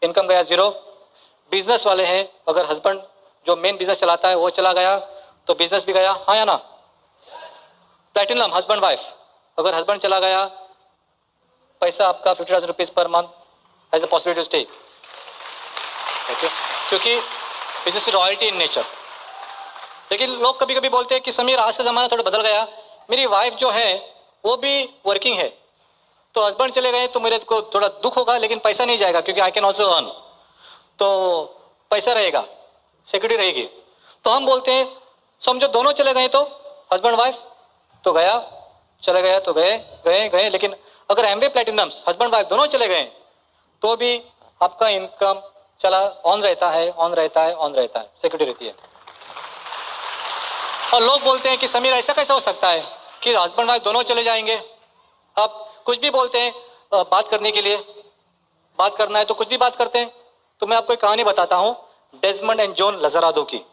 इनकम गया जीरो। बिजनेस वाले हैं, अगर हस्बैंड जो मेन बिजनेस चलाता है वो चला गया तो बिजनेस भी गया, हाँ या ना? प्लैटिनम हस्बैंड वाइफ, अगर हस्बैंड चला गया पैसा आपका 50,000 rupees per month as a possibility to stay, okay, क्योंकि बिजनेस रॉयल्टी इन नेचर। लेकिन लोग कभी कभी बोलते हैं कि समीर आज का जमाना थोड़ा बदल गया, मेरी वाइफ जो है वो भी वर्किंग है, तो हस्बैंड चले गए तो मेरे को थोड़ा दुख होगा लेकिन पैसा नहीं जाएगा क्योंकि आई कैन ऑल्सो अर्न, तो पैसा रहेगा, सिक्योरिटी रहेगी। तो हम बोलते हैं समझो दोनों चले गए तो हस्बैंड वाइफ, तो गया, चले गया तो गए गए गए, लेकिन अगर एमवे प्लैटिनम्स हस्बैंड वाइफ दोनों चले गए तो भी आपका इनकम चला ऑन रहता है, ऑन रहता है, ऑन रहता है, सिक्योरिटी रहती है। और लोग बोलते हैं कि समीर ऐसा कैसा हो सकता है कि हस्बैंड वाइफ दोनों चले जाएंगे? आप कुछ भी बोलते हैं बात करने के लिए, बात करना है तो कुछ भी बात करते हैं। तो मैं आपको एक कहानी बताता हूँ, डेजमंड एंड जॉन लजराडो की।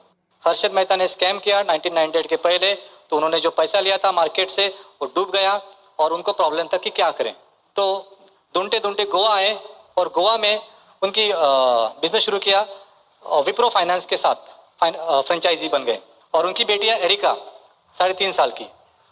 हर्षद मेहता ने स्कैम किया 1998 के पहले, तो उन्होंने जो पैसा लिया था मार्केट से वो डूब गया और उनको प्रॉब्लम था कि क्या करें। तो ढूंढते ढूंढते गोवा आए और गोवा में उनकी बिजनेस शुरू किया, विप्रो फाइनेंस के साथ फ्रेंचाइजी बन गए और उनकी बेटी है एरिका 3.5 साल की।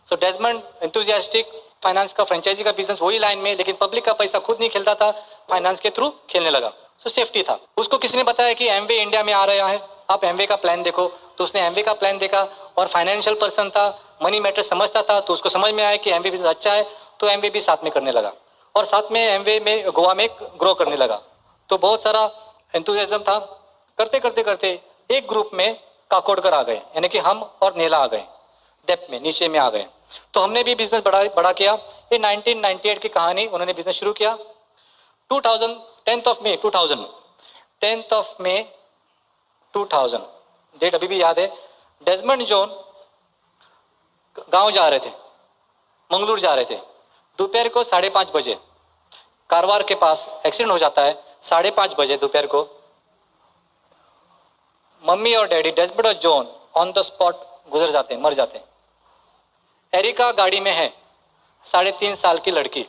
सो डेजमंड एंथुजियास्टिक फाइनेंस का फ्रेंचाइजी का बिजनेस वही लाइन में, लेकिन पब्लिक का पैसा खुद नहीं खेलता था, फाइनेंस के थ्रू खेलने लगा। सो सेफ्टी था। उसको किसी ने बताया कि एमवे इंडिया में आ रहा है, आप एमवे का प्लान देखो, तो उसने एमवे का प्लान देखा और फाइनेंशियल पर्सन था, मनी मैटर समझता था, तो उसको समझ में आया कि एमवे बिजनेस अच्छा है, तो एमवे भी साथ में करने लगा और साथ में एमवे में गोवा में ग्रो करने लगा। तो बहुत सारा एंथुजियाज्म था। करते करते करते एक ग्रुप में काकोडकर आ गए, यानी कि हम और नेला आ गए, डेप्थ में नीचे में आ गए। तो हमने भी बिजनेस बड़ा किया। ये 1998 की कहानी, उन्होंने बिजनेस शुरू किया 2000 10th of May 2000 10th of May 2000, date अभी भी याद है। डेजमंड जॉन गांव जा रहे थे, मंगलूर जा रहे थे, दोपहर को 5:30 बजे कारवार के पास एक्सीडेंट हो जाता है। 5:30 बजे दोपहर को मम्मी और डैडी डेजमंड और जॉन ऑन द स्पॉट गुजर जाते हैं, मर जाते हैं। एरिका गाड़ी में है, 3.5 साल की लड़की,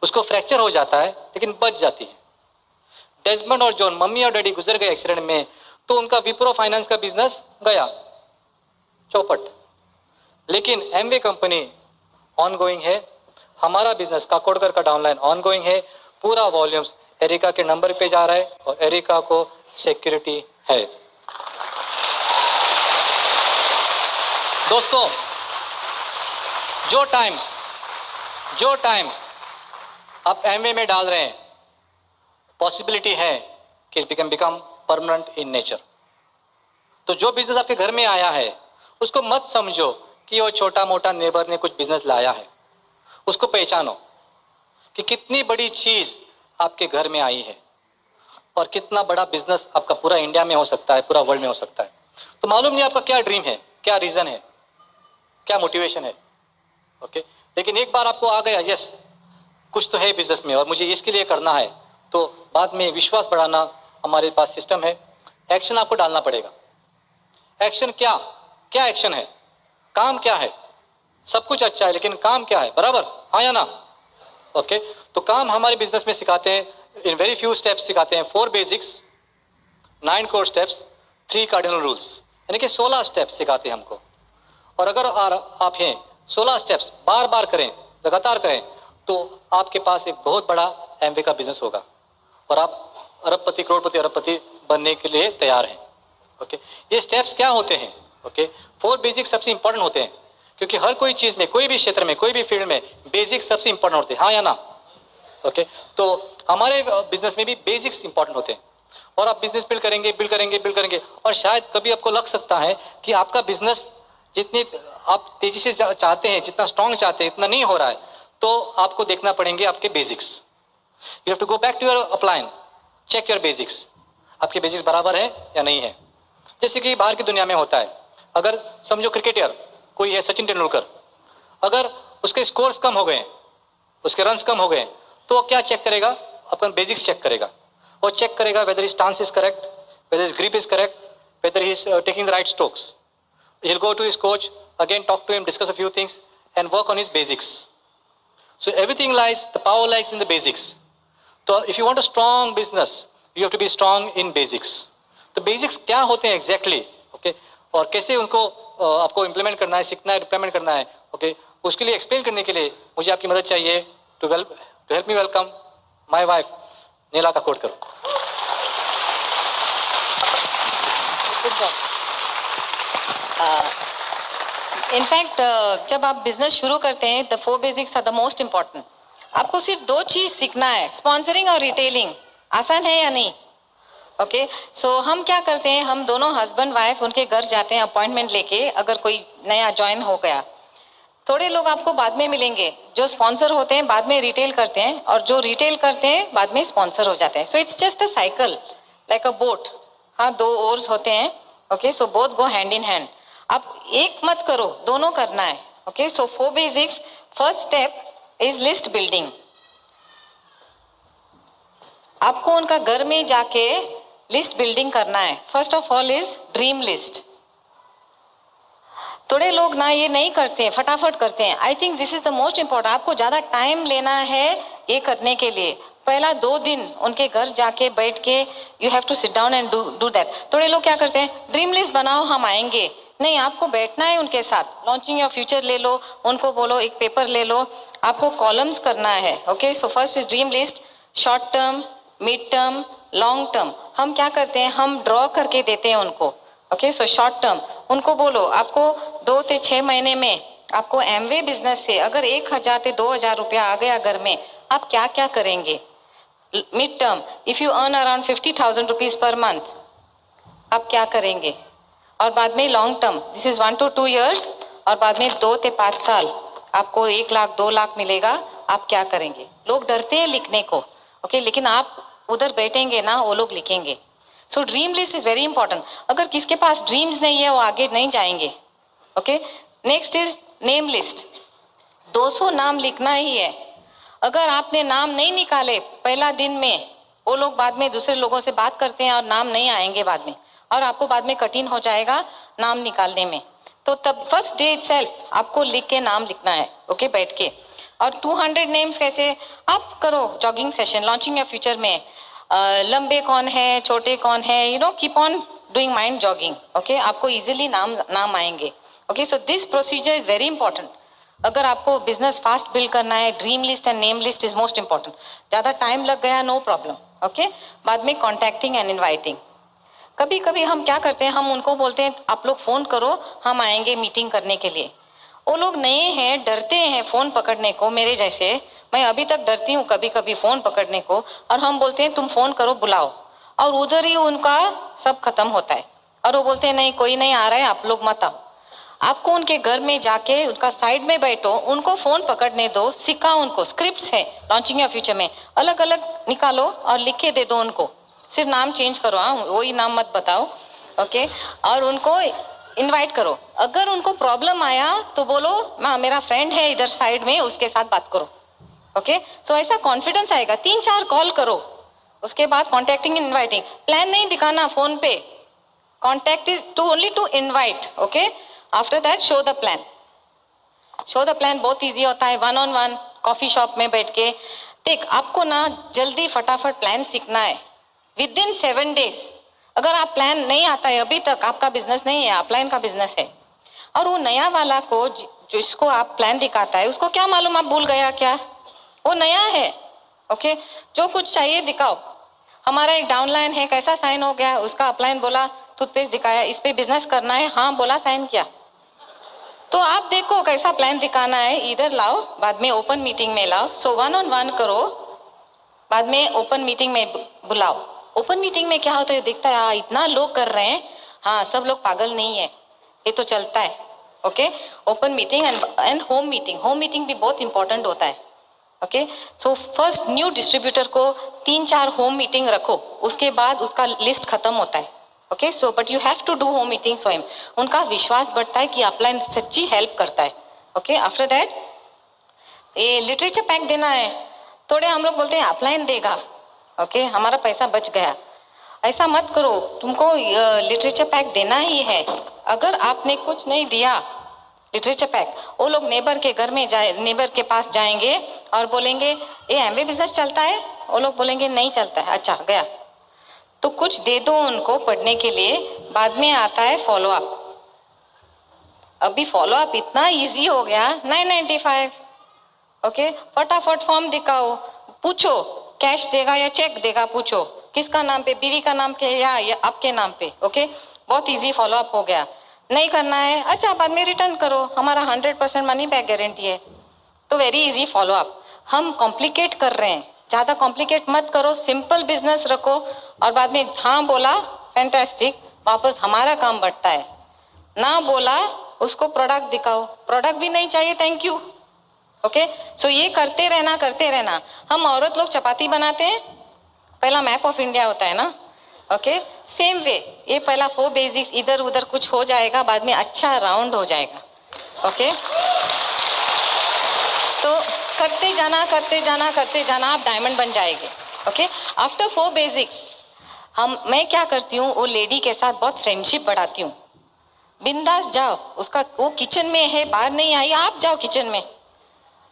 उसको फ्रैक्चर हो जाता है लेकिन बच जाती है। डेजमंड और जॉन मम्मी और डैडी गुजर गए एक्सीडेंट में, तो उनका विप्रो फाइनेंस का बिजनेस गया चौपट। लेकिन एमवे कंपनी ऑन गोइंग है, हमारा बिजनेस काकोडकर का डाउनलाइन ऑन गोइंग है, पूरा वॉल्यूम्स एरिका के नंबर पे जा रहा है और एरिका को सिक्योरिटी है। दोस्तों जो टाइम आप एमवे में डाल रहे हैं, पॉसिबिलिटी है कि it can become permanent in nature. तो जो बिजनेस आपके घर में आया है उसको मत समझो कि वो छोटा मोटा नेबर ने कुछ बिजनेस लाया है। उसको पहचानो कि कितनी बड़ी चीज आपके घर में आई है और कितना बड़ा बिजनेस आपका पूरा इंडिया में हो सकता है, पूरा वर्ल्ड में हो सकता है। तो मालूम नहीं आपका क्या ड्रीम है, क्या रीजन है, क्या मोटिवेशन है। ओके, लेकिन एक बार आपको आ गया यस कुछ तो है बिजनेस में और मुझे इसके लिए करना है, तो बाद में विश्वास बढ़ाना हमारे पास सिस्टम है। एक्शन आपको डालना पड़ेगा। एक्शन क्या क्या एक्शन है, काम क्या है। सब कुछ अच्छा है लेकिन काम क्या है, बराबर, हाँ या ना। ओके, तो काम हमारे बिजनेस में सिखाते हैं इन वेरी फ्यू स्टेप्स सिखाते हैं। 4 basics, 9 core steps, 3 cardinal rules, यानी कि 16 स्टेप्स सिखाते हैं हमको। और अगर आप हैं 16 स्टेप्स बार बार करें, लगातार करें, तो आपके पास एक बहुत बड़ा एमवे का बिजनेस होगा और आप अरबपति, करोड़पति, अरबपति बनने के लिए तैयार हैं। ओके, ये स्टेप्स क्या होते हैं? ओके, 4 बेसिक सबसे इंपॉर्टेंट होते हैं, क्योंकि हर कोई चीज में, कोई भी क्षेत्र में, कोई भी फील्ड में बेसिक सबसे इंपॉर्टेंट होते हैं, हाँ या ना। ओके, तो हमारे बिजनेस में भी बेसिक्स इंपॉर्टेंट होते हैं। और आप बिजनेस बिल्ड करेंगे, बिल्ड करेंगे, बिल्ड करेंगे, और शायद कभी आपको लग सकता है कि आपका बिजनेस जितनी आप तेजी से चाहते हैं, जितना स्ट्रांग चाहते हैं, इतना नहीं हो रहा है। तो आपको देखना पड़ेंगे आपके basics. You have to go back to your upline, check your basics, आपके बेसिक्स बराबर है या नहीं है। जैसे कि बाहर की दुनिया में होता है, अगर समझो क्रिकेटर कोई है, सचिन तेंदुलकर, अगर उसके स्कोर्स कम हो गए, उसके रन्स कम हो गए, तो वो क्या चेक करेगा? अपना बेसिक्स चेक करेगा। वो चेक करेगा weather his stance is correct, weather his grip is correct, weather he is taking the right strokes. He'll go to his coach, again talk to him, discuss a few things, and work on his basics. So everything lies, the power lies in the basics. So if you want a strong business, you have to be strong in basics. तो basics क्या होते हैं exactly, okay, और कैसे उनको आपको implement करना है, सीखना है, इम्प्लीमेंट करना है, ओके, उसके लिए एक्सप्लेन करने के लिए मुझे आपकी मदद चाहिए। To help me welcome my wife Neela का कोट करो। इनफैक्ट जब आप बिजनेस शुरू करते हैं, the 4 basics are the most important. आपको सिर्फ 2 चीज सीखना है, स्पॉन्सरिंग और रिटेलिंग। आसान है या नहीं? ओके, सो हम क्या करते हैं, हम दोनों हस्बैंड वाइफ उनके घर जाते हैं अपॉइंटमेंट लेके। अगर कोई नया ज्वाइन हो गया, थोड़े लोग आपको बाद में मिलेंगे जो स्पॉन्सर होते हैं, बाद में रिटेल करते हैं, और जो रिटेल करते हैं बाद में स्पॉन्सर हो जाते हैं। So it's just a cycle like a boat. हाँ, 2 ओर्स होते हैं। Okay, so both go hand in hand. आप एक मत करो, दोनों करना है। Okay, so 4 basics. First step is list building. आपको उनका घर में जाके लिस्ट बिल्डिंग करना है। First of all is dream list. थोड़े लोग ना ये नहीं करते हैं, फटाफट करते हैं। I think this is the most important. आपको ज्यादा टाइम लेना है ये करने के लिए। पहला 2 दिन उनके घर जाके बैठ के you have to sit down and do that. थोड़े लोग क्या करते हैं, ड्रीम लिस्ट बनाओ, हम आएंगे। नहीं, आपको बैठना है उनके साथ। लॉन्चिंग योर फ्यूचर ले लो, उनको बोलो एक पेपर ले लो, आपको कॉलम्स करना है। Okay, so first is dream list, short term, mid term, long term. हम क्या करते हैं, हम ड्रॉ करके देते हैं उनको। ओके, सो शॉर्ट टर्म उनको बोलो आपको 2 से 6 महीने में आपको एमवे बिजनेस से अगर 1,000 से 2,000 रुपया आ गया घर में, आप क्या क्या करेंगे। Mid term, if you earn around 50,000 rupees per month, आप क्या करेंगे। और बाद में long term, this is 1 to 2 years, और बाद में 2 से 5 साल आपको 1 लाख 2 लाख मिलेगा, आप क्या करेंगे। लोग डरते हैं लिखने को, ओके, लेकिन आप उधर बैठेंगे ना, वो लोग लिखेंगे। So dream list is very important. अगर किसके पास ड्रीम्स नहीं है, वो आगे नहीं जाएंगे। Okay, next is name list. 200 नाम लिखना ही है। अगर आपने नाम नहीं निकाले पहला दिन में, वो लोग बाद में दूसरे लोगों से बात करते हैं और नाम नहीं आएंगे बाद में, और आपको बाद में कठिन हो जाएगा नाम निकालने में। तो तब फर्स्ट डे इटसेल्फ आपको लिख के नाम लिखना है। ओके, बैठ के। और 200 नेम्स कैसे आप करो, jogging session, launching your future में लंबे कौन है, छोटे कौन है, you know, keep on doing mind jogging. Okay, आपको इजीली नाम आएंगे। Okay, so this procedure is very important. अगर आपको बिजनेस फास्ट बिल्ड करना है, dream list and name list is most important. ज्यादा टाइम लग गया, नो प्रॉब्लम। ओके, बाद में कॉन्टैक्टिंग एंड इन्वाइटिंग। कभी कभी हम क्या करते हैं, हम उनको बोलते हैं आप लोग फोन करो, हम आएंगे मीटिंग करने के लिए। वो लोग नए हैं, डरते हैं फोन पकड़ने को, मेरे जैसे। मैं अभी तक डरती हूँ कभी कभी फोन पकड़ने को, और हम बोलते हैं तुम फोन करो, बुलाओ, और उधर ही उनका सब खत्म होता है। और वो बोलते हैं नहीं कोई नहीं आ रहा है, आप लोग मत आओ। आपको उनके घर में जाके उनका साइड में बैठो, उनको फोन पकड़ने दो, सिखाओ उनको, स्क्रिप्ट्स है लॉन्चिंग योर फ्यूचर में अलग अलग निकालो और लिख के दे दो उनको, सिर्फ नाम चेंज करो, हाँ वही नाम मत बताओ, ओके। और उनको इनवाइट करो, अगर उनको प्रॉब्लम आया तो बोलो माँ मेरा फ्रेंड है इधर साइड में, उसके साथ बात करो, ओके। सो ऐसा कॉन्फिडेंस आएगा। 3-4 कॉल करो, उसके बाद कॉन्टेक्टिंग इनवाइटिंग, प्लान नहीं दिखाना फोन पे, contact is to only to invite, okay. After that show the plan, show the plan बहुत इजी होता है, 1-on-1 कॉफी शॉप में बैठ के। देख आपको ना जल्दी फटाफट प्लान सीखना है, विद इन 7 days। अगर आप प्लान नहीं आता है अभी तक, आपका बिजनेस नहीं है, अपलाइन का बिजनेस है। और वो नया वाला को जिसको आप प्लान दिखाता है उसको क्या मालूम आप भूल गया क्या, वो नया है, ओके। जो कुछ चाहिए दिखाओ। हमारा एक डाउनलाइन है, कैसा साइन हो गया, उसका अपलाइन बोला टूथपेस्ट दिखाया, इस पे बिजनेस करना है, हाँ बोला साइन किया। तो आप देखो कैसा प्लान दिखाना है, इधर लाओ, बाद में ओपन मीटिंग में लाओ। सो 1-on-1 करो, बाद में ओपन मीटिंग में बुलाओ। ओपन मीटिंग में क्या होता है देखता है, हाँ इतना लोग कर रहे हैं, हाँ सब लोग पागल नहीं है, ये तो चलता है, okay. Open meeting and home meeting, home meeting भी बहुत इंपॉर्टेंट होता है, okay. So first new distributor को 3-4 होम मीटिंग रखो, उसके बाद उसका लिस्ट खत्म होता है, okay. So but you have to do home meeting स्वयं, उनका विश्वास बढ़ता है कि अपलाइन सच्ची हेल्प करता है, ओके। आफ्टर दैट ये लिटरेचर पैक देना है, थोड़े हम लोग बोलते हैं अपलाइन देगा, ओके हमारा पैसा बच गया, ऐसा मत करो, तुमको लिटरेचर पैक देना ही है। अगर आपने कुछ नहीं दिया लिटरेचर पैक, वो लोग नेबर के घर में जाए, नेबर के पास जाएंगे और बोलेंगे ये एमवे बिजनेस चलता है, वो लोग बोलेंगे नहीं चलता है, अच्छा गया। तो कुछ दे दो उनको पढ़ने के लिए, बाद में आता है फॉलो अप। अभी फॉलो अप इतना इजी हो गया, 995, ओके। फटाफट फॉर्म दिखाओ, पूछो कैश देगा या चेक देगा, पूछो किसका नाम पे, बीवी का नाम पे या आपके नाम पे, ओके। बहुत इजी फॉलो अप हो गया। नहीं करना है, अच्छा बाद में रिटर्न करो, हमारा 100% मनी बैक गारंटी है। तो वेरी इजी फॉलो अप। हम कॉम्प्लिकेट कर रहे हैं, ज्यादा कॉम्प्लिकेट मत करो, सिंपल बिजनेस रखो, और बाद में हाँ बोला फैंटास्टिक, वापस हमारा काम बढ़ता है। ना बोला उसको प्रोडक्ट दिखाओ, प्रोडक्ट भी नहीं चाहिए, थैंक यू, ओके। सो ये करते रहना करते रहना। हम औरत लोग चपाती बनाते हैं, पहला मैप ऑफ इंडिया होता है ना, ओके। सेम वे ये पहला 4 बेसिक्स, इधर उधर कुछ हो जाएगा, बाद में अच्छा राउंड हो जाएगा, ओके। तो करते जाना करते जाना करते जाना, आप डायमंड बन जाएंगे, ओके। आफ्टर 4 बेसिक्स मैं क्या करती हूँ, वो लेडी के साथ बहुत फ्रेंडशिप बढ़ाती हूँ। बिंदास जाओ, उसका वो किचन में है, बाहर नहीं आई, आप जाओ किचन में,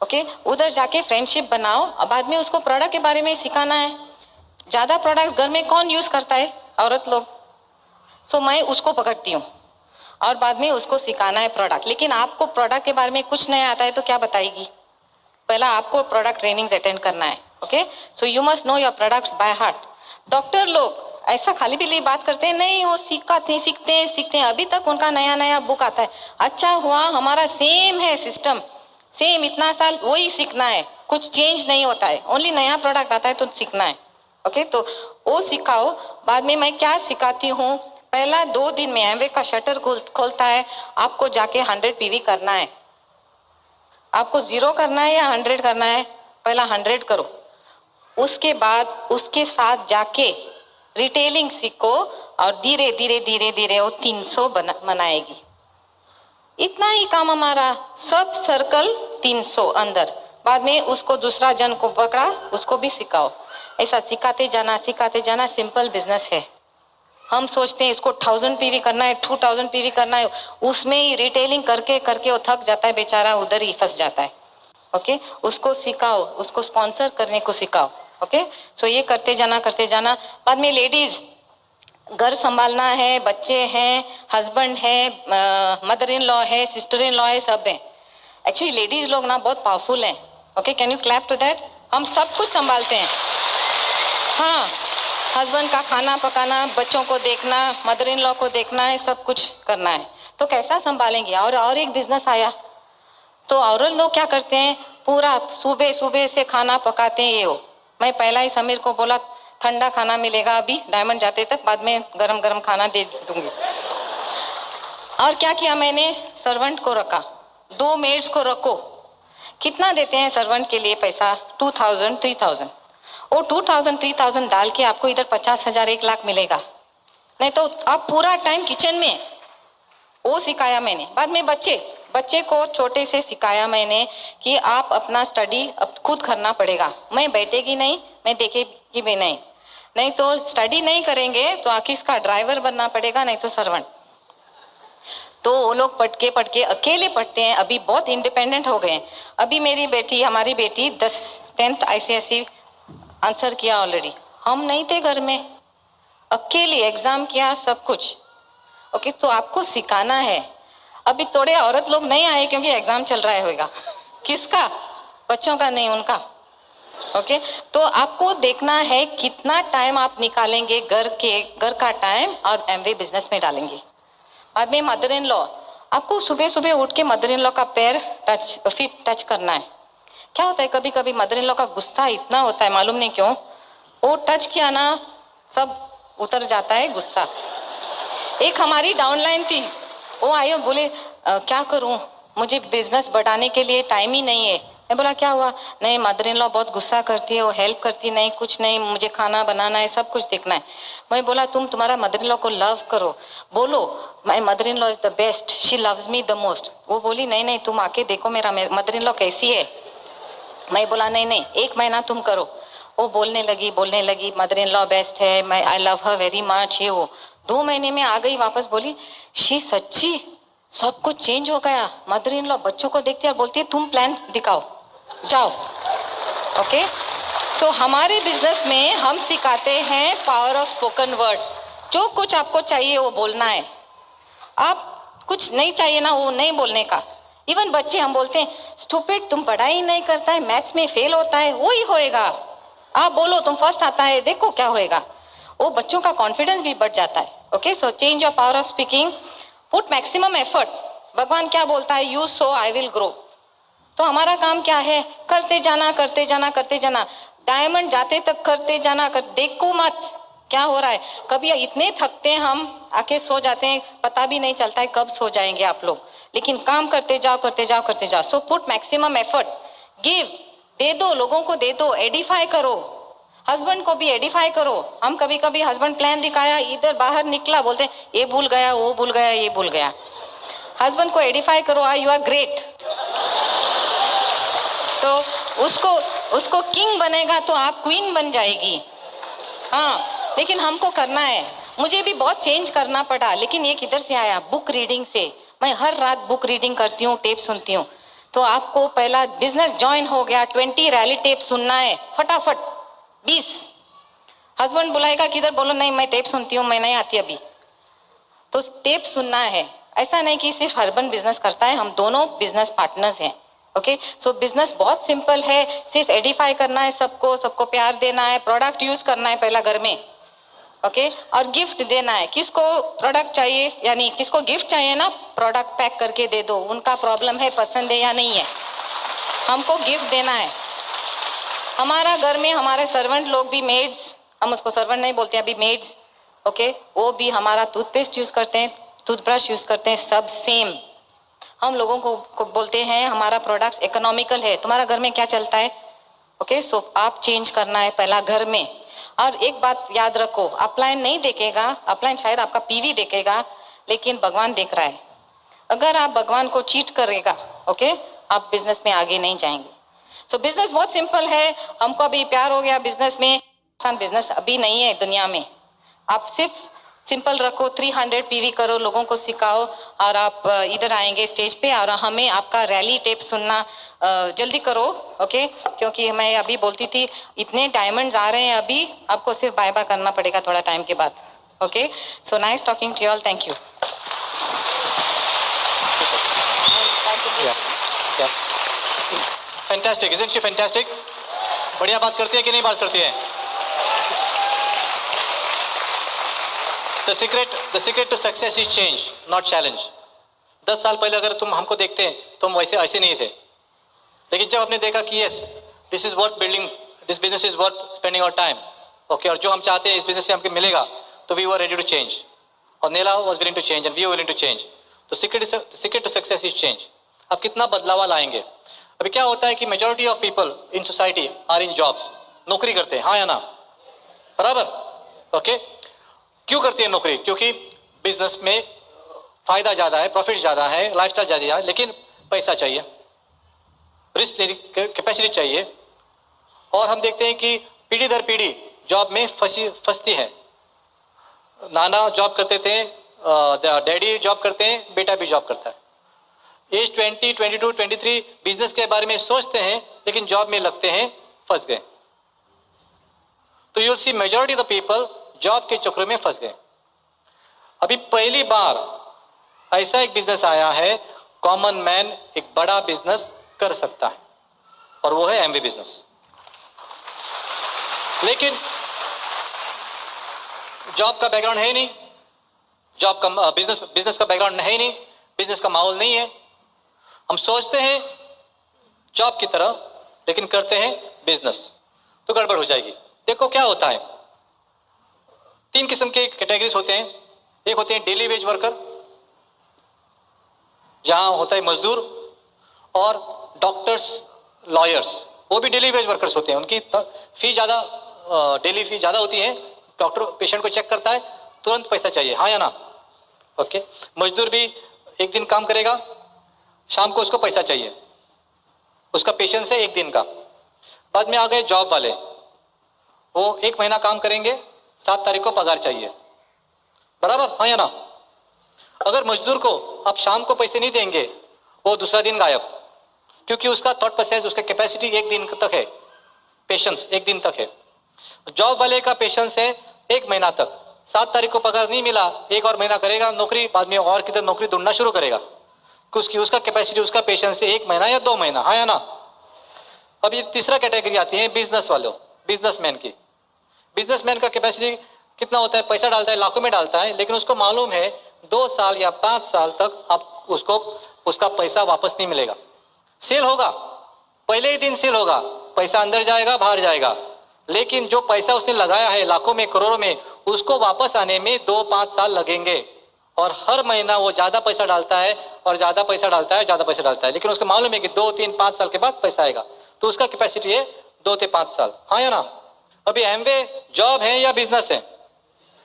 ओके। उधर जाके फ्रेंडशिप बनाओ, और बाद में उसको प्रोडक्ट के बारे में सिखाना है। ज्यादा प्रोडक्ट्स घर में कौन यूज करता है, औरत लोग। सो मैं उसको पकड़ती हूँ और बाद में उसको सिखाना है प्रोडक्ट। लेकिन आपको प्रोडक्ट के बारे में कुछ नहीं आता है तो क्या बताएगी, पहला आपको प्रोडक्ट ट्रेनिंग्स अटेंड करना है, okay. So you must know your products by heart. Doctor लोग ऐसा खाली पीली बात करते हैं, नहीं वो सीखते हैं, अभी तक उनका नया नया बुक आता है। अच्छा हुआ हमारा सेम है सिस्टम, सेम इतना साल वही सीखना है, कुछ चेंज नहीं होता है, ओनली नया प्रोडक्ट आता है तो सीखना है, ओके। तो वो सिखाओ। बाद में मैं क्या सिखाती हूँ, पहला 2 दिन में एमवे का शटर खोलता है, आपको जाके 100 पीवी करना है। आपको 0 करना है या 100 करना है, पहला 100 करो, उसके बाद उसके साथ जाके रिटेलिंग सीखो, और धीरे धीरे धीरे धीरे वो 300 बनाएगी। इतना ही काम हमारा, सब सर्कल 300 अंदर। बाद में उसको दूसरा जन को पकड़ा, उसको भी सिखाओ, ऐसा सिखाते जाना। सिंपल बिजनेस है। हम सोचते हैं इसको 1000 पीवी करना है, 2000 पीवी करना है, उसमें ही रिटेलिंग करके करके वो थक जाता है बेचारा, उधर ही फंस जाता है, ओके। उसको सिखाओ, उसको स्पॉन्सर करने को सिखाओ, ओके। सो ये करते जाना। बाद में लेडीज घर संभालना है, बच्चे हैं, हस्बैंड है, मदर इन लॉ है, सिस्टर इन लॉ है, सब है। एक्चुअली लेडीज लोग ना बहुत पावरफुल हैं, okay. Can you clap to that. हम सब कुछ संभालते हैं, हाँ। हस्बैंड का खाना पकाना, बच्चों को देखना, मदर इन लॉ को देखना है, सब कुछ करना है, तो कैसा संभालेंगे। और एक बिजनेस आया तो औरत लोग क्या करते हैं, पूरा सुबह सुबह से खाना पकाते हैं। ये हो, मैं पहला ही समीर को बोला ठंडा खाना मिलेगा अभी डायमंड जाते तक, बाद में गरम गरम खाना दे दूंगी, और क्या किया मैंने, सर्वेंट को रखा, 2 मेड्स को रखो। कितना देते हैं सर्वेंट के लिए पैसा, 2000 3000। वो 2000 3000 डाल के आपको इधर 50,000 1 लाख मिलेगा। नहीं तो आप पूरा टाइम किचन में, वो सिखाया मैंने। बाद में बच्चे को छोटे से सिखाया मैंने कि आप अपना स्टडी अब खुद करना पड़ेगा। मैं बैठेगी नहीं, मैं देखेगी भी नहीं। नहीं तो स्टडी नहीं करेंगे तो किसका ड्राइवर बनना पड़ेगा, नहीं तो सर्वेंट। तो वो लोग पढ़ के अकेले पढ़ते हैं, अभी बहुत इंडिपेंडेंट हो गए हैं। अभी हमारी बेटी 10th ICSE आंसर किया ऑलरेडी। हम नहीं थे घर में, अकेले एग्जाम किया, सब कुछ। ओके, तो आपको सिखाना है। अभी थोड़े औरत लोग नहीं आए क्योंकि एग्जाम चल रहा होगा। किसका, बच्चों का नहीं, उनका। ओके, तो आपको देखना है कितना टाइम आप निकालेंगे घर का टाइम और MBA बिजनेस में डालेंगे। बाद में मदर इन लॉ, आपको सुबह सुबह उठ के मदर इन लॉ का फीट टच करना है। क्या होता है, कभी कभी मदर इन लॉ का गुस्सा इतना होता है, मालूम नहीं क्यों, वो टच किया ना सब उतर जाता है गुस्सा। एक हमारी डाउनलाइन थी, वो आई और बोले क्या करूं, मुझे बिजनेस बढ़ाने के लिए टाइम ही नहीं है। मैं बोला क्या हुआ, नहीं मदर इन लॉ बहुत गुस्सा करती है, वो हेल्प करती नहीं, कुछ नहीं, मुझे खाना बनाना है, सब कुछ देखना है। मैं बोला तुम्हारा मदर इन लॉ को लव करो, बोलो my mother in law is the best, she loves me the most. वो बोली नहीं तुम आके देखो मेरा मदर इन लॉ कैसी है। मैं बोला नहीं 1 महीना तुम करो। वो बोलने लगी मदर इन लॉ बेस्ट है, मैं I love her very much, ये वो। 2 महीने में आ गई वापस, बोली शी सच्ची सब कुछ चेंज हो गया। मदर इन लॉ बच्चों को देखती है और बोलती है तुम प्लान दिखाओ, जाओ। ओके, सो हमारे बिजनेस में हम सिखाते हैं पावर ऑफ स्पोकन वर्ड। जो कुछ आपको चाहिए वो बोलना है, आप कुछ नहीं चाहिए ना वो नहीं बोलने का। इवन बच्चे हम बोलते हैं स्टूपिड तुम पढ़ाई नहीं करता है, मैथ्स में फेल होता है, वो ही होएगा। आप बोलो तुम फर्स्ट आता है, देखो क्या होएगा। वो बच्चों का कॉन्फिडेंस भी बढ़ जाता है। Okay, so change your power of speaking, put maximum effort. भगवान क्या बोलता है, you so I will grow. तो हमारा काम क्या है, करते जाना, डायमंड जाते तक करते जाना, देखो मत क्या हो रहा है। कभी इतने थकते हैं हम, आके सो जाते हैं, पता भी नहीं चलता है कब सो जाएंगे आप लोग। लेकिन काम करते जाओ। So put maximum effort, give, दे दो, लोगों को दे दो, एडिफाई करो, हस्बैंड को भी एडिफाई करो। हम कभी हस्बैंड प्लान दिखाया, इधर बाहर निकला, बोलते ये भूल गया, वो भूल गया, ये भूल गया। हस्बैंड को एडिफाई करो, यू आर ग्रेट। तो उसको किंग बनेगा तो आप क्वीन बन जाएगी। हाँ, लेकिन हमको करना है। मुझे भी बहुत चेंज करना पड़ा, लेकिन ये किधर से आया, बुक रीडिंग से। मैं हर रात बुक रीडिंग करती हूँ, टेप सुनती हूँ। तो आपको पहला बिजनेस ज्वाइन हो गया, 20 रैली टेप सुनना है फटाफट, 20। हस्बैंड बुलाएगा किधर, बोलो नहीं मैं टेप सुनती हूँ, मैं नहीं आती अभी। तो टेप सुनना है। ऐसा नहीं कि सिर्फ हस्बैंड बिजनेस करता है, हम दोनों बिजनेस पार्टनर्स हैं। ओके, सो बिजनेस बहुत सिंपल है, सिर्फ एडिफाई करना है, सबको प्यार देना है, प्रोडक्ट यूज करना है पहला घर में। ओके, और गिफ्ट देना है। किसको प्रोडक्ट चाहिए, यानी किसको गिफ्ट चाहिए ना, प्रोडक्ट पैक करके दे दो। उनका प्रॉब्लम है पसंद है या नहीं है, हमको गिफ्ट देना है। हमारा घर में हमारे सर्वेंट लोग भी, मेड्स, हम उसको सर्वेंट नहीं बोलते अभी, मेड्स, ओके, वो भी हमारा टूथपेस्ट यूज करते हैं, टूथब्रश यूज करते हैं, सब सेम। हम लोगों को बोलते हैं हमारा प्रोडक्ट इकोनॉमिकल है। तुम्हारा घर में क्या चलता है, ओके, सो आप चेंज करना है पहला घर में। और एक बात याद रखो, अपलाइन नहीं देखेगा, अपलाइन शायद आपका पीवी देखेगा, लेकिन भगवान देख रहा है। अगर आप भगवान को चीट करेगा, ओके, आप बिजनेस में आगे नहीं जाएंगे। सो बिजनेस बहुत सिंपल है। हमको अभी प्यार हो गया बिजनेस में, आसान बिजनेस अभी नहीं है दुनिया में। आप सिर्फ सिंपल रखो, 300 पीवी करो, लोगों को सिखाओ, और आप इधर आएंगे स्टेज पे, और हमें आपका रैली टेप सुनना जल्दी करो। ओके, क्योंकि मैं अभी बोलती थी इतने डायमंड्स आ रहे हैं, अभी आपको सिर्फ बाय बाय करना पड़ेगा थोड़ा टाइम के बाद। Okay, so nice talking to you all, thank you. Fantastic, isn't she fantastic? बढ़िया बात करती है कि नहीं बात करती है? The secret to success is change, not challenge. 10 साल पहले अगर तुम हमको देखते तो हम ऐसे नहीं थे, लेकिन जब हमने देखा कि yes this is worth building, this business is worth spending our time, okay, और जो हम चाहते हैं इस बिजनेस से हमको मिलेगा, तो we were ready to change. और Neela was willing to change and we were willing to change. तो secret to success is change. आप कितना बदलाव लाएंगे। अभी क्या होता है कि majority of people in society are in jobs, नौकरी करते हैं, हाँ या ना, बराबर, ओके। क्यों करते हैं नौकरी? क्योंकि बिजनेस में फायदा ज्यादा है, प्रॉफिट ज्यादा है, लाइफस्टाइल ज्यादा है, लेकिन पैसा चाहिए, रिस्क लेने की कैपेसिटी चाहिए। और हम देखते हैं कि पीढ़ी दर पीढ़ी जॉब में फंसती है। नाना जॉब करते थे, डैडी जॉब करते हैं, बेटा भी जॉब करता है। एज 20, 22, 23 बिजनेस के बारे में सोचते हैं, लेकिन जॉब में लगते हैं, फंस गए। तो you'll see majority of the people job के चक्कर में फंस गए। अभी पहली बार ऐसा एक बिजनेस आया है, कॉमन मैन एक बड़ा बिजनेस कर सकता है, और वो है एमवे बिजनेस। लेकिन जॉब का बैकग्राउंड है ही नहीं, जॉब का बिजनेस का बैकग्राउंड है ही नहीं, बिजनेस का माहौल नहीं है। हम सोचते हैं जॉब की तरह, लेकिन करते हैं बिजनेस, तो गड़बड़ हो जाएगी। देखो क्या होता है, 3 किस्म के कैटेगरीज होते हैं। एक होते हैं डेली वेज वर्कर, जहां होता है मजदूर, और डॉक्टर्स, लॉयर्स, वो भी डेली वेज वर्कर्स होते हैं। उनकी फी ज्यादा, डेली फी ज्यादा होती है। डॉक्टर पेशेंट को चेक करता है, तुरंत पैसा चाहिए, हाँ या ना, ओके। मजदूर भी एक दिन काम करेगा, शाम को उसको पैसा चाहिए, उसका पेशेंस है 1 दिन का। बाद में आ गए जॉब वाले, वो 1 महीना काम करेंगे, 7 तारीख को पगार चाहिए, बराबर, हाँ या ना। अगर मजदूर को आप शाम को पैसे नहीं देंगे, वो दूसरा दिन गायब, क्योंकि उसका थॉट प्रोसेस, उसका कैपेसिटी 1 दिन तक है, पेशेंस 1 दिन तक है। जॉब वाले का पेशेंस है 1 महीना तक। 7 तारीख को पगार नहीं मिला, 1 और महीना करेगा नौकरी, बाद में और किधर नौकरी ढूंढना शुरू करेगा, क्योंकि उसका कैपेसिटी, उसका पेशेंस है 1 महीना या 2 महीना, हाँ या ना। अब ये तीसरा कैटेगरी आती है बिजनेस वालों, बिजनेसमैन की। बिजनेसमैन का कैपेसिटी कितना होता है? पैसा डालता है, लाखों में डालता है, लेकिन उसको मालूम है 2 साल या 5 साल तक आप उसको उसका पैसा वापस नहीं मिलेगा। सेल होगा, पहले ही दिन सेल होगा, पैसा अंदर जाएगा, बाहर जाएगा, लेकिन जो पैसा उसने लगाया है लाखों में, करोड़ों में, उसको वापस आने में 2-5 साल लगेंगे। और हर महीना वो ज्यादा पैसा डालता है, और ज्यादा पैसा डालता है, ज्यादा पैसा डालता है, लेकिन उसको मालूम है कि 2-3-5 साल के बाद पैसा आएगा। तो उसका कैपेसिटी है 2 से 5 साल, हाँ या ना। अभी एमवे जॉब है या बिजनेस है?